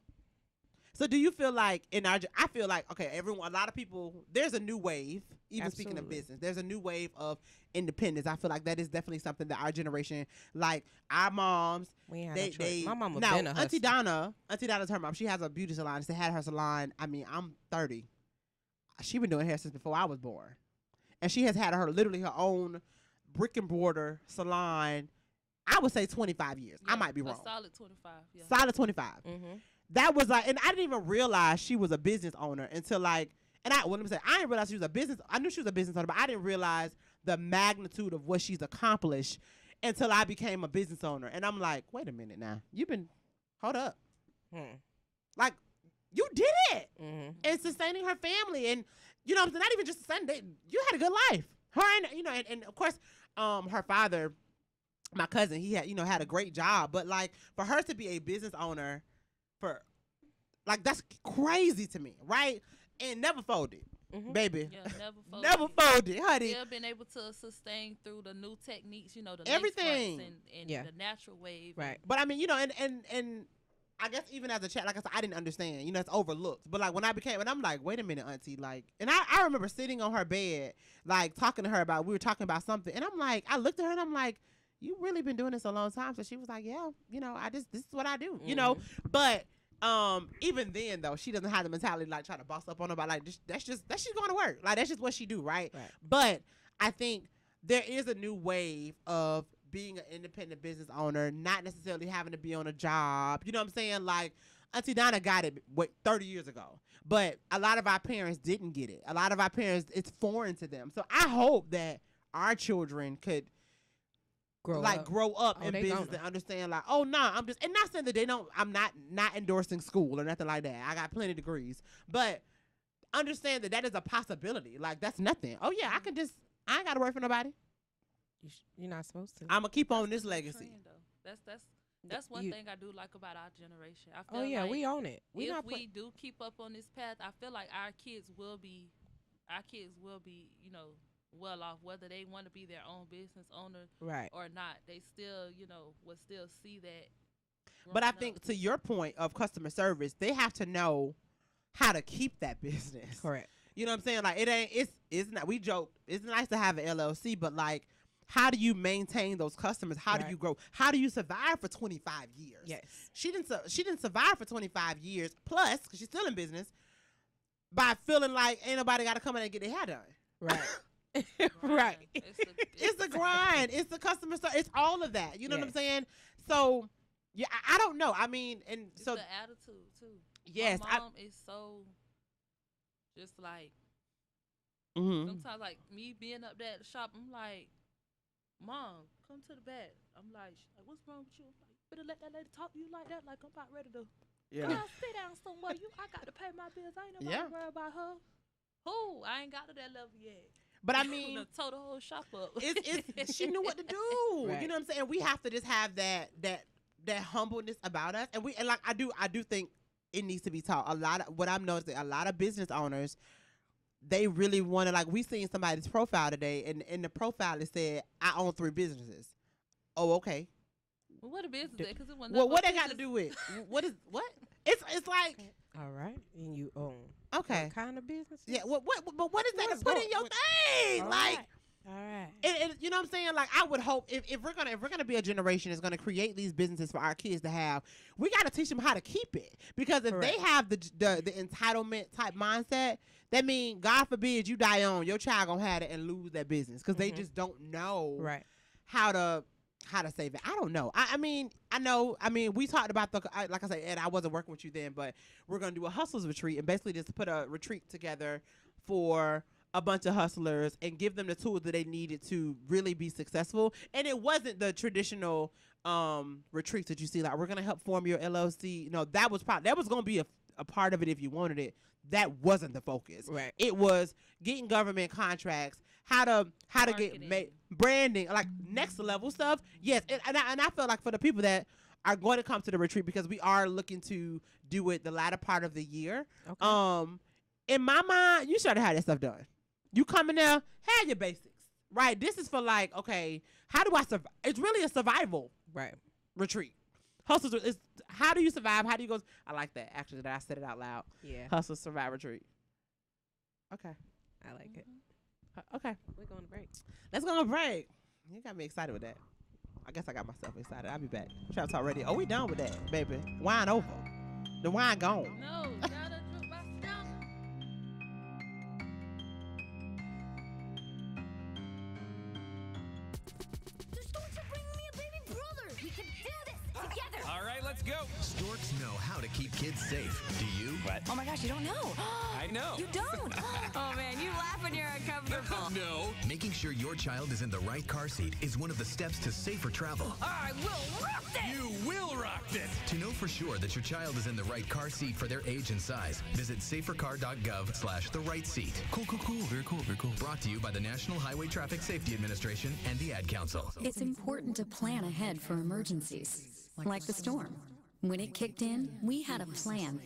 So do you feel like I feel like, okay, a lot of people, there's a new wave, even speaking of Absolutely. business, there's a new wave of independence. I feel like that is definitely something that our generation, like our moms, We ain't had no choice. My mama been a Auntie hustler. Donna's her mom. She has a beauty salon. She had her salon. I mean, I'm 30. She been doing hair since before I was born. And she has had literally her own brick and mortar salon. I would say 25 years. I might be wrong. A solid 25. Yeah. Solid 25. Mm-hmm. That was like, and I didn't even realize she was a business owner until like, I didn't realize she was a business. I knew she was a business owner, but I didn't realize the magnitude of what she's accomplished until I became a business owner. And I'm like, wait a minute now. Hold up. Like, you did it. Mm-hmm. And sustaining her family. And, you know what I'm saying? Not even just sustaining, you had a good life. Her and of course, her father, my cousin, he had a great job. But like, for her to be a business owner, that's crazy to me, right? And never folded, baby. Yeah, never folded. Never folded, honey. Still been able to sustain through the new techniques, the Everything. lace fronts and the natural wave. Right. But I mean, and I guess even as a child, like I said, I didn't understand. It's overlooked. But like when and I'm like, wait a minute, auntie. Like, and I remember sitting on her bed, like talking to her we were talking about something. And I'm like, I looked at her and I'm like, you really been doing this a long time? So she was like, yeah, this is what I do, But Even then though, she doesn't have the mentality like try to boss up on nobody. Like that's just going to work. Like that's just what she do, right? But I think there is a new wave of being an independent business owner, not necessarily having to be on a job. You know what I'm saying? Like Auntie Donna got it 30 years ago, but a lot of our parents didn't get it. A lot of our parents, it's foreign to them. So I hope that our children could grow up in business and understand like, oh no, I'm just, and not saying that they don't, I'm not endorsing school or nothing like that. I got plenty of degrees, but understand that is a possibility. Like that's nothing. Oh yeah, I ain't got to work for nobody. You're not supposed to. I'm gonna keep on this legacy. That's one thing I do like about our generation. I feel like we own it. We do keep up on this path, I feel like our kids will be, you know, well off, whether they want to be their own business owner or not. They still, you know, will still see that. But I think to your point of customer service, they have to know how to keep that business. Correct. You know what I'm saying? Like it's not, we joke, it's nice to have an LLC, but like, how do you maintain those customers? How do you grow? How do you survive for 25 years? Yes. She didn't survive for 25 years plus, because she's still in business, by feeling like ain't nobody got to come in and get their hair done. Right. Right. It's a grind. It's the customer service. It's all of that. You know what I'm saying? So, yeah, I don't know. I mean, and it's so the attitude too. Yes. My mom is so just like sometimes like me being up there at the shop, I'm like, Mom, come to the back. I'm like, what's wrong with you? I'm like, you better let that lady talk to you like that. Like I'm about ready to sit down somewhere. I got to pay my bills. I ain't nobody worry about her. Who? I ain't got to that level yet. But I mean, tow the whole shop up. She knew what to do. Right. You know what I'm saying? We have to just have that humbleness about us, and like I do think it needs to be taught. What I'm noticing, a lot of business owners, they really want to, like, we seen somebody's profile today, and in the profile it said, I own 3 businesses. Oh, okay. Well, what a business is? Because what they got to do with what? It's like, all right, and you own what kind of business? Yeah. What is that to put in your thing? All like, all right. And you know what I'm saying? Like, I would hope if we're gonna be a generation that's gonna create these businesses for our kids to have, we got to teach them how to keep it. Because if they have the entitlement type mindset, that means, God forbid, you die on, your child gonna have it and lose that business because they just don't know how to save it. I don't know. I mean, we talked about like I said, Ed, I wasn't working with you then, but we're gonna do a hustlers retreat and basically just put a retreat together for a bunch of hustlers and give them the tools that they needed to really be successful. And it wasn't the traditional retreats that you see, like, we're gonna help form your LLC. No, that was gonna be a part of it if you wanted it. That wasn't the focus. Right. It was getting government contracts, how to get branding, like next level stuff. Yes, and I feel like for the people that are going to come to the retreat, because we are looking to do it the latter part of the year. Okay. In my mind, you should have had that stuff done. You come in there, have your basics, right? This is for like, okay, how do I survive? It's really a survival retreat. Hustlers is how do you survive? How do you go? I like that, actually, that I said it out loud. Yeah. Hustlers survive retreat. Okay. I like it. Okay. We're going to break. Let's go on a break. You got me excited with that. I guess I got myself excited. I'll be back. Trap Talk Radio. Oh, we done with that, baby. Wine over. The wine gone. No, you gotta drink my stomach. Just don't you bring me a baby brother. We can do this together. All right, let's go. Storks know how to keep kids safe. Do you? What? Oh my gosh, you don't know. I know. You don't? Oh man, you laugh when you're uncomfortable. No. Making sure your child is in the right car seat is one of the steps to safer travel. I will rock this. You will rock this. To know for sure that your child is in the right car seat for their age and size, visit safercar.gov/the right seat. Cool. Very cool. Brought to you by the National Highway Traffic Safety Administration and the Ad Council. It's important to plan ahead for emergencies, like the storm. When it kicked in, we had a plan.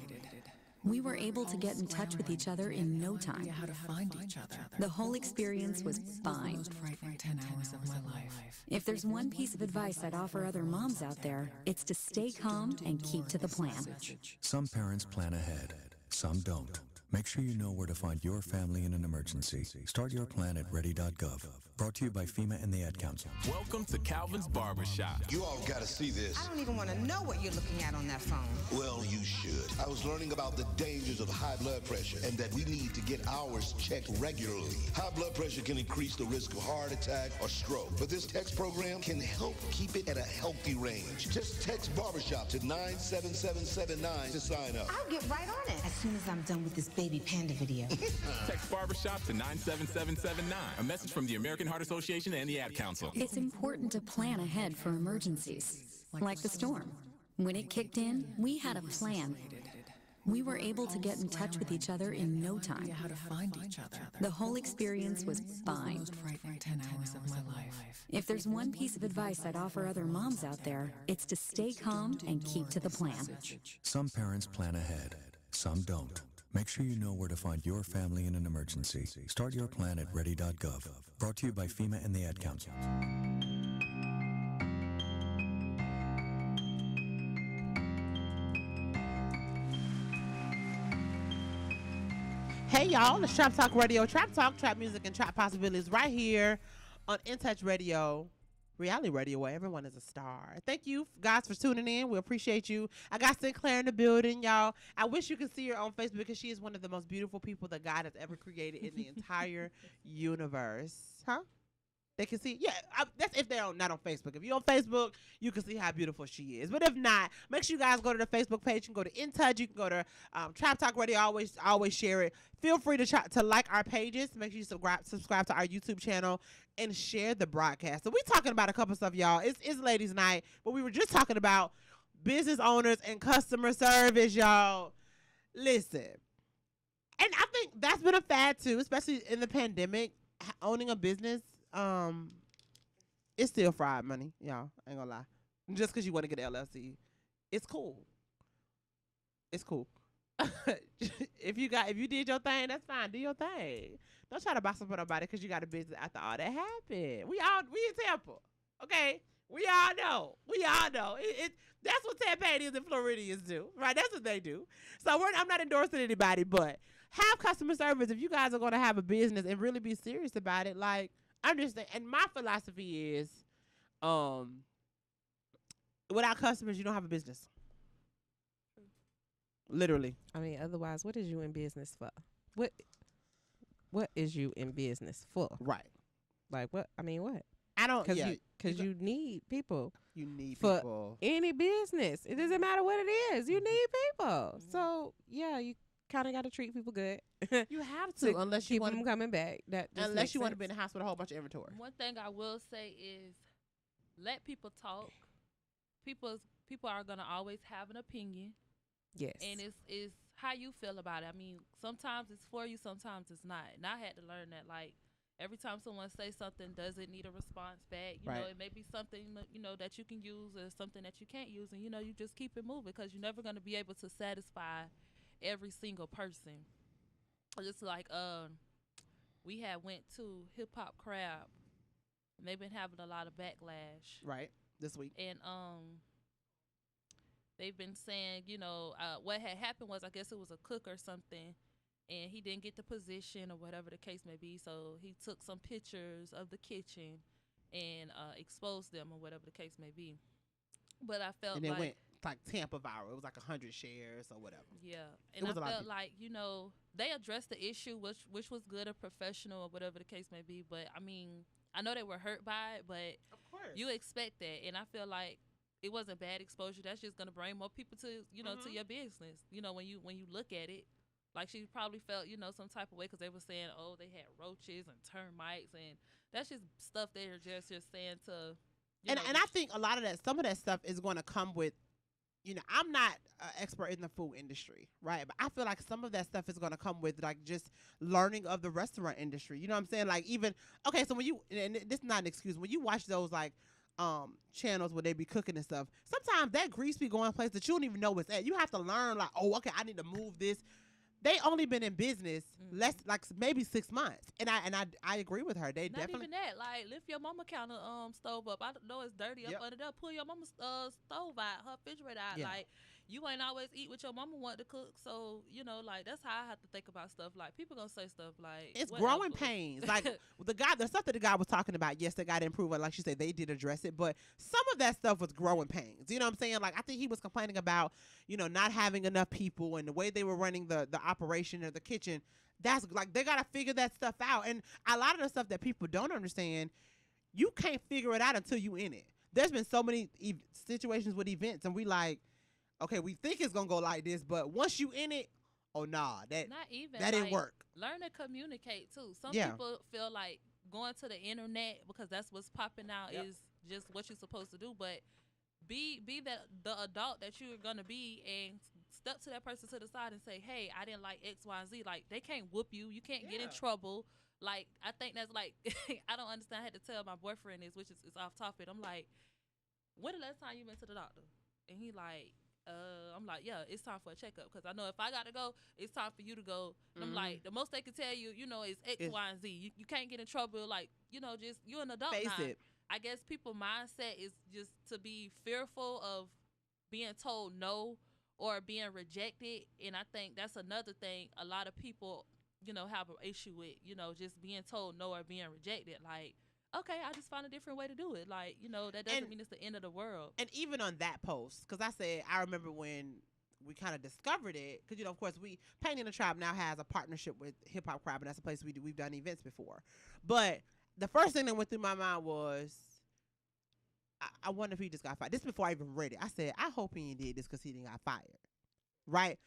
We were able to get in touch with each other in no time. How to find each other. The whole experience was fine. Most frightening 10 hours of my life. If there's one piece of advice I'd offer other moms out there, it's to stay calm and keep to the plan. Some parents plan ahead, some don't. Make sure you know where to find your family in an emergency. Start your plan at ready.gov. Brought to you by FEMA and the Ad Council. Welcome to Calvin's Barbershop. You all gotta see this. I don't even want to know what you're looking at on that phone. Well, you should. I was learning about the dangers of high blood pressure and that we need to get ours checked regularly. High blood pressure can increase the risk of heart attack or stroke, but this text program can help keep it at a healthy range. Just text barbershop to 97779 to sign up. I'll get right on it as soon as I'm done with this baby panda video. Text barbershop to 97779. A message from the American Heart Association and the Ad Council. It's important to plan ahead for emergencies, like the storm. When it kicked in, we had a plan. We were able to get in touch with each other in no time. How to find each other. The whole experience was fine. Most frightening 10 hours of my life. If there's one piece of advice I'd offer other moms out there, it's to stay calm and keep to the plan. Some parents plan ahead, some don't. Make sure you know where to find your family in an emergency. Start your plan at ready.gov. Brought to you by FEMA and the Ad Council. Hey y'all, it's Trap Talk Radio, Trap Talk, Trap Music, and Trap Possibilities right here on In Touch Radio, reality radio where everyone is a star. Thank you guys for tuning in. We appreciate you. I got Sinclair in the building, y'all. I wish you could see her on Facebook because she is one of the most beautiful people that God has ever created in the entire universe. Huh? They can see, yeah, that's if they're not on Facebook. If you're on Facebook, you can see how beautiful she is. But if not, make sure you guys go to the Facebook page. You can go to In Touch. You can go to Trap Talk Radio. Always share it. Feel free to like our pages. Make sure you subscribe to our YouTube channel and share the broadcast. So we're talking about a couple stuff, y'all. It's ladies' night, but we were just talking about business owners and customer service, y'all. Listen, and I think that's been a fad too, especially in the pandemic. Owning a business. It's still fried money, y'all. I ain't gonna lie. Just because you want to get an LLC, it's cool. It's cool. if you did your thing, that's fine. Do your thing. Don't try to box up on nobody because you got a business after all that happened. We in Tampa, okay? We all know. That's what Tampanians and Floridians do, right? That's what they do. So I'm not endorsing anybody, but have customer service. If you guys are gonna have a business and really be serious about it, like. Understand, and my philosophy is, without customers, you don't have a business. Literally. I mean, otherwise, what is you in business for? What is you in business for? Right. Like what? I mean, what? I don't. Because you need people. You need for people. Any business. It doesn't matter what it is. You need people. So yeah, you kind of got to treat people good. You have to, unless you want them coming back. Unless you want to be in the house with a whole bunch of inventory. One thing I will say is, let people talk. People are gonna always have an opinion. Yes. And it's how you feel about it. I mean, sometimes it's for you, sometimes it's not. And I had to learn that, like, every time someone says something, does it need a response back? You know, it may be something, that you can use or something that you can't use. And, you just keep it moving because you're never going to be able to satisfy every single person. Just like we had went to Hip Hop Crab. And they've been having a lot of backlash. Right, this week. And they've been saying, what had happened was, I guess it was a cook or something, and he didn't get the position or whatever the case may be. So he took some pictures of the kitchen and exposed them or whatever the case may be. But I felt and it like went like Tampa viral. It was like 100 shares or whatever. Yeah, and I felt like they addressed the issue, which was good or professional or whatever the case may be. But I mean, I know they were hurt by it, but of course you expect that, and I feel like it wasn't bad exposure. That's just gonna bring more people to to your business. When you look at it, like she probably felt some type of way because they were saying, oh, they had roaches and termites, and that's just stuff they're just saying to. And I think a lot of some of that stuff is going to come with. I'm not an expert in the food industry, right? But I feel like some of that stuff is going to come with, like, just learning of the restaurant industry. You know what I'm saying? Like, even, okay, so when you, and this is not an excuse, when you watch those, like, channels where they be cooking and stuff, sometimes that grease be going places that you don't even know what's at. You have to learn, like, oh, okay, I need to move this. They only been in business less, like, maybe 6 months, and I agree with her. They not definitely even that. Like, lift your mama counter stove up. I know it's dirty up under there. Pull your mama's stove out, her refrigerator out. Yeah. Like, you ain't always eat what your mama want to cook. So, you know, like, that's how I have to think about stuff. Like, people gonna say stuff like, it's whatever. growing pains. Like the stuff that the guy was talking about, yes, they got to improve. Like she said, they did address it, but some of that stuff was growing pains. You know what I'm saying? Like I think he was complaining about, you know, not having enough people and the way they were running the operation of the kitchen. That's like they got to figure that stuff out. And a lot of the stuff that people don't understand, you can't figure it out until you in it. There's been so many situations with events, and we like, okay, we think it's gonna go like this, but once you in it, oh nah, that didn't work. Learn to communicate too. Some Yeah. people feel like going to the internet because that's what's popping out is just what you're supposed to do, but be the adult that you're gonna be and step to that person to the side and say, hey, I didn't like X, Y, and Z. Like they can't whoop you. You can't get in trouble. Like I think that's like I don't understand. I had to tell my boyfriend this, which is off topic. I'm like, when the last time you went to the doctor? And he like, I'm like, yeah, it's time for a checkup because I know if I got to go, it's time for you to go. And I'm like, the most they can tell you, you know, is X, Y, and Z. You can't get in trouble. Like, you know, just you're an adult Face now. it. I guess people mindset is just to be fearful of being told no or being rejected. And I think that's another thing a lot of people, you know, have an issue with, you know, just being told no or being rejected. Like, okay, I just find a different way to do it. Like, you know, that doesn't mean it's the end of the world. And even on that post, because I remember when we kind of discovered it, because, you know, of course, Painting the Tribe now has a partnership with Hip Hop Crowd, and that's a place we've done events before. But the first thing that went through my mind was, I wonder if he just got fired. This before I even read it. I said, I hope he did this because he didn't got fired. Right?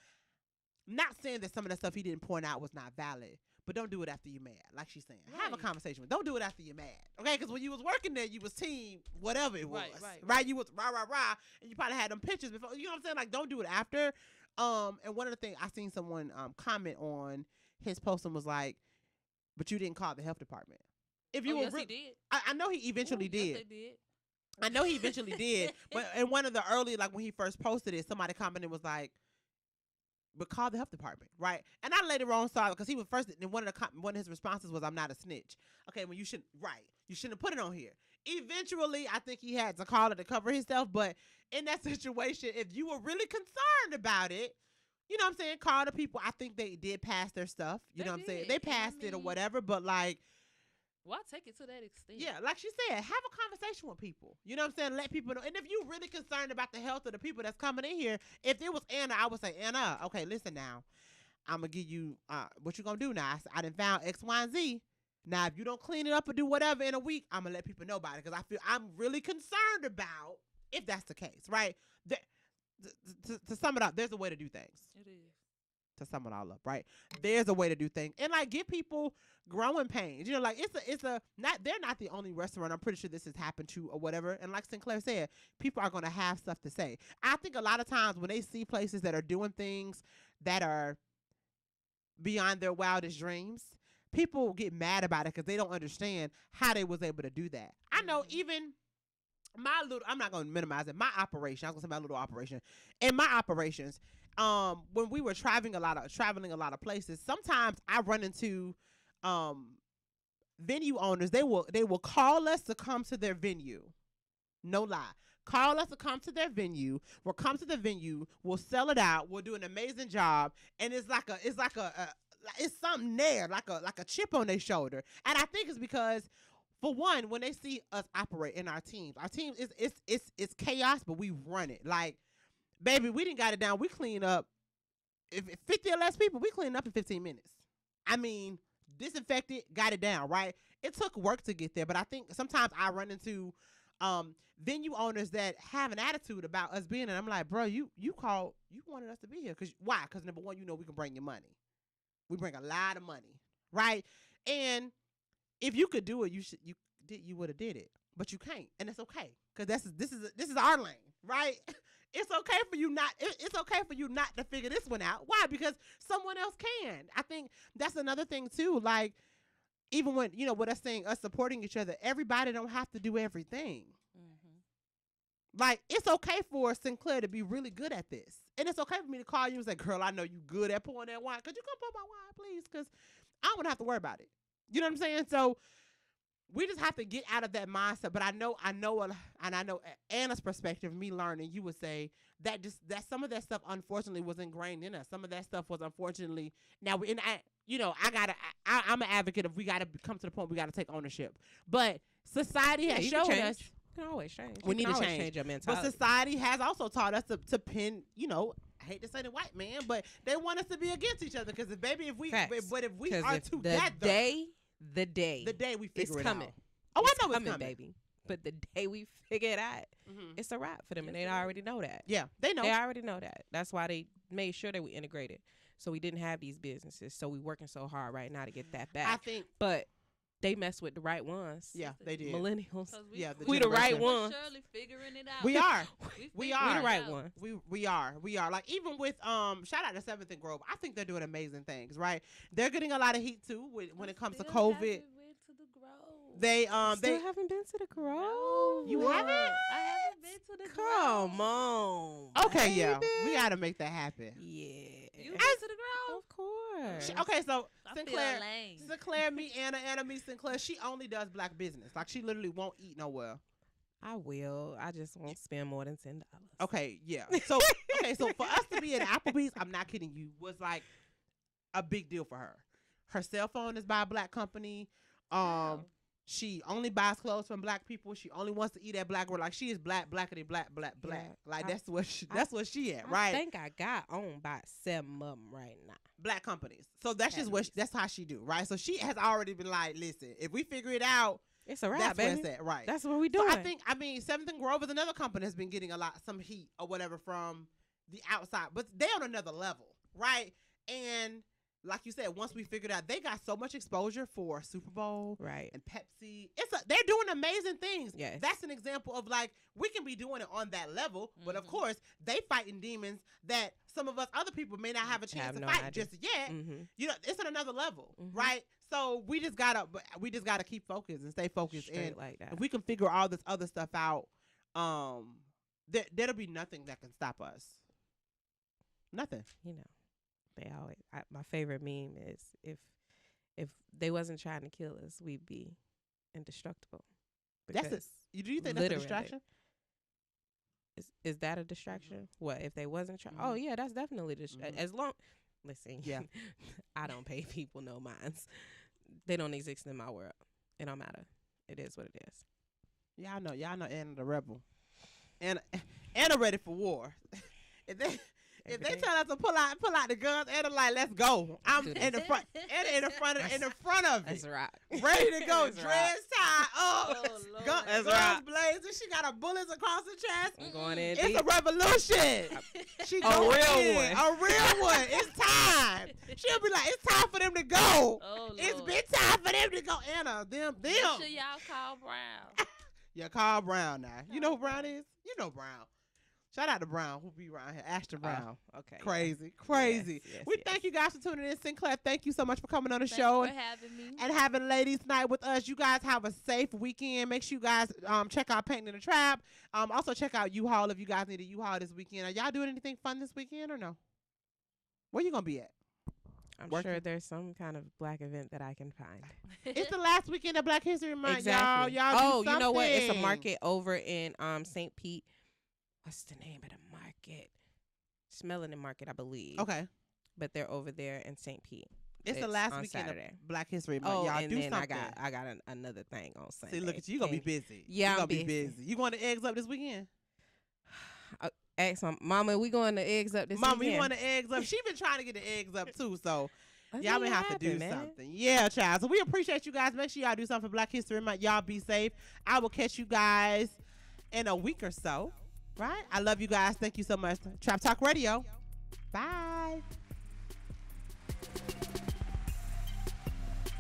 Not saying that some of the stuff he didn't point out was not valid, but don't do it after you're mad. Like she's saying. Have a conversation with. Don't do it after you're mad. Okay? Because when you was working there, you was team whatever it was. Right? You was rah, rah, rah. And you probably had them pictures before. You know what I'm saying? Like, don't do it after. And one of the things, I seen someone comment on his post and was like, but you didn't call the health department. If you yes, he did. I know he eventually did. Yes, they did. I know he eventually did. But in one of the early, like when he first posted it, somebody commented and was like, but call the health department, right? And I later on saw it because he was first. And one of his responses was, "I'm not a snitch." Okay, well you shouldn't have put it on here. Eventually, I think he had to call it to cover himself. But in that situation, if you were really concerned about it, you know what I'm saying, call the people. I think they did pass their stuff. You know what I'm saying? They passed it or whatever. But like, why take it to that extent? Yeah, like she said, have a conversation with people. You know what I'm saying? Let people know. And if you're really concerned about the health of the people that's coming in here, if it was Anna, I would say, Anna, okay, listen now. I'm going to give you, what you going to do now? I done found X, Y, and Z. Now, if you don't clean it up or do whatever in a week, I'm going to let people know about it because I feel I'm really concerned about if that's the case, right? To sum it up, there's a way to do things. It is. To sum it all up, right? There's a way to do things. And like give people growing pains. You know, like they're not the only restaurant I'm pretty sure this has happened to or whatever. And like Sinclair said, people are gonna have stuff to say. I think a lot of times when they see places that are doing things that are beyond their wildest dreams, people get mad about it because they don't understand how they was able to do that. I know even I'm not going to minimize it. My operation, I was going to say my little operation. In my operations, when we were traveling a lot of places, sometimes I run into venue owners. They will call us to come to their venue. No lie. Call us to come to their venue. We'll come to the venue. We'll sell it out. We'll do an amazing job. And it's something there, like a chip on their shoulder. And I think it's because, for one, when they see us operate in our team it's chaos, but we run it. Like, baby, we didn't got it down. We clean up. If 50 or less people, we clean up in 15 minutes. I mean, disinfected, got it down, right? It took work to get there, but I think sometimes I run into venue owners that have an attitude about us being there. I'm like, bro, you wanted us to be here. Why? Because number one, you know we can bring you money. We bring a lot of money, right? And if you could do it, you would have did it, but you can't, and it's okay because this is our lane, right? It's okay for you not. It's okay for you not to figure this one out. Why? Because someone else can. I think that's another thing too. Like even when with us saying us supporting each other, everybody don't have to do everything. Mm-hmm. Like it's okay for Sinclair to be really good at this, and it's okay for me to call you and say, "Girl, I know you good at pouring that wine. Could you come pour my wine, please? Because I don't want to have to worry about it." You know what I'm saying? So we just have to get out of that mindset. But I know Anna's perspective, me learning, you would say that some of that stuff unfortunately was ingrained in us. Some of that stuff was unfortunately I'm an advocate of we gotta come to the point we gotta take ownership. But society has showed us you can always change. We need to change your mentality. But society has also taught us to pin, I hate to say the white man, but they want us to be against each other because if we are together, the day we figure it coming. out. Oh, it's I know coming, it's coming, baby. But the day we figure it out, it's a wrap for them, and they already know that. Yeah, they know. They already know that. That's why they made sure that we integrated, so we didn't have these businesses. So we working so hard right now to get that back. I think, but they messed with the right ones. Yeah, they did. Millennials. We the right ones. Surely figuring it out. We are. We are the right ones. We are. Like even with shout out to 7th and Grove. I think they're doing amazing things. Right. They're getting a lot of heat too when it comes to COVID. They haven't been to the Grove. You haven't? I haven't been to the Grove. Come on. Okay, baby. yeah, we got to make that happen. Yeah. You been to the Grove? Of course. Okay, so Sinclair, me Anna meet Sinclair. She only does black business. Like she literally won't eat nowhere. I will. I just won't spend more than $10. Okay, yeah. So so for us to be at Applebee's, I'm not kidding you, was like a big deal for her. Her cell phone is by a black company. She only buys clothes from black people. She only wants to eat at black. Like she is blackity black. Yeah, like that's what she at, right? I think I got owned by 7 of them right now. Black companies. So that's just that's how she do, right? So she has already been like, listen, if we figure it out, it's a wrap, that's baby. where it's at, right? That's what we doing. So 7th and Grove is another company that's been getting some heat or whatever from the outside, but they on another level, right? And like you said, once we figured out, they got so much exposure for Super Bowl, right, and Pepsi. They're doing amazing things. Yes. That's an example of like we can be doing it on that level, but of course they fighting demons that some of us other people may not have a chance to fight just yet. It's on another level, right? So we just gotta keep focused and stay focused, and like that. if we can figure all this other stuff out, there'll be nothing that can stop us. Nothing. They always. My favorite meme is if they wasn't trying to kill us, we'd be indestructible. Do you think that's a distraction? Is that a distraction? What if they wasn't trying? Oh yeah, that's definitely as long. Listen, yeah, I don't pay people no minds. They don't exist in my world. It don't matter. It is what it is. Y'all know Anna the rebel, Anna ready for war. If they tell us to pull out the guns, Anna like, let's go. I'm in the front. Anna in the front of it. That's right. Ready to go. Dreads tied up. That's guns right. blazing. She got her bullets across the chest. I'm going in. It's a revolution. She a real one. A real one. It's time. She'll be like, it's time for them to go. It's been time for them to go. Anna, them. Make sure y'all call Brown. Yeah, call Brown now. You know who Brown is? You know Brown. Shout out to Brown, who be around here. Ashton Brown. Okay. Crazy. Yes, We thank you guys for tuning in. Sinclair, thank you so much for coming on the show. Thanks for having me. And having ladies night with us. You guys have a safe weekend. Make sure you guys check out Painting in the Trap. Also check out U-Haul if you guys need a U-Haul this weekend. Are y'all doing anything fun this weekend or no? Where you going to be at? I'm sure there's some kind of black event that I can find. It's the last weekend of Black History Month. Exactly. Y'all do something. You know what? It's a market over in St. Pete. What's the name of the market? Smelling Market, I believe. Okay. But they're over there in St. Pete. It's the last weekend Saturday. of Black History Month. Y'all and do then something. I got another thing on Sunday. See, look at you. You going to be busy. Yeah, you going to be busy. You going to Eggs Up this weekend? Ask my mama, we going to Eggs Up this weekend? Mama, you want the Eggs Up? She been trying to get the Eggs Up too, so y'all may have to do man. something. Yeah, child. So we appreciate you guys. Make sure y'all do something for Black History Month. Y'all be safe. I will catch you guys in a week or so. Right? I love you guys. Thank you so much. Trap Talk Radio. Bye.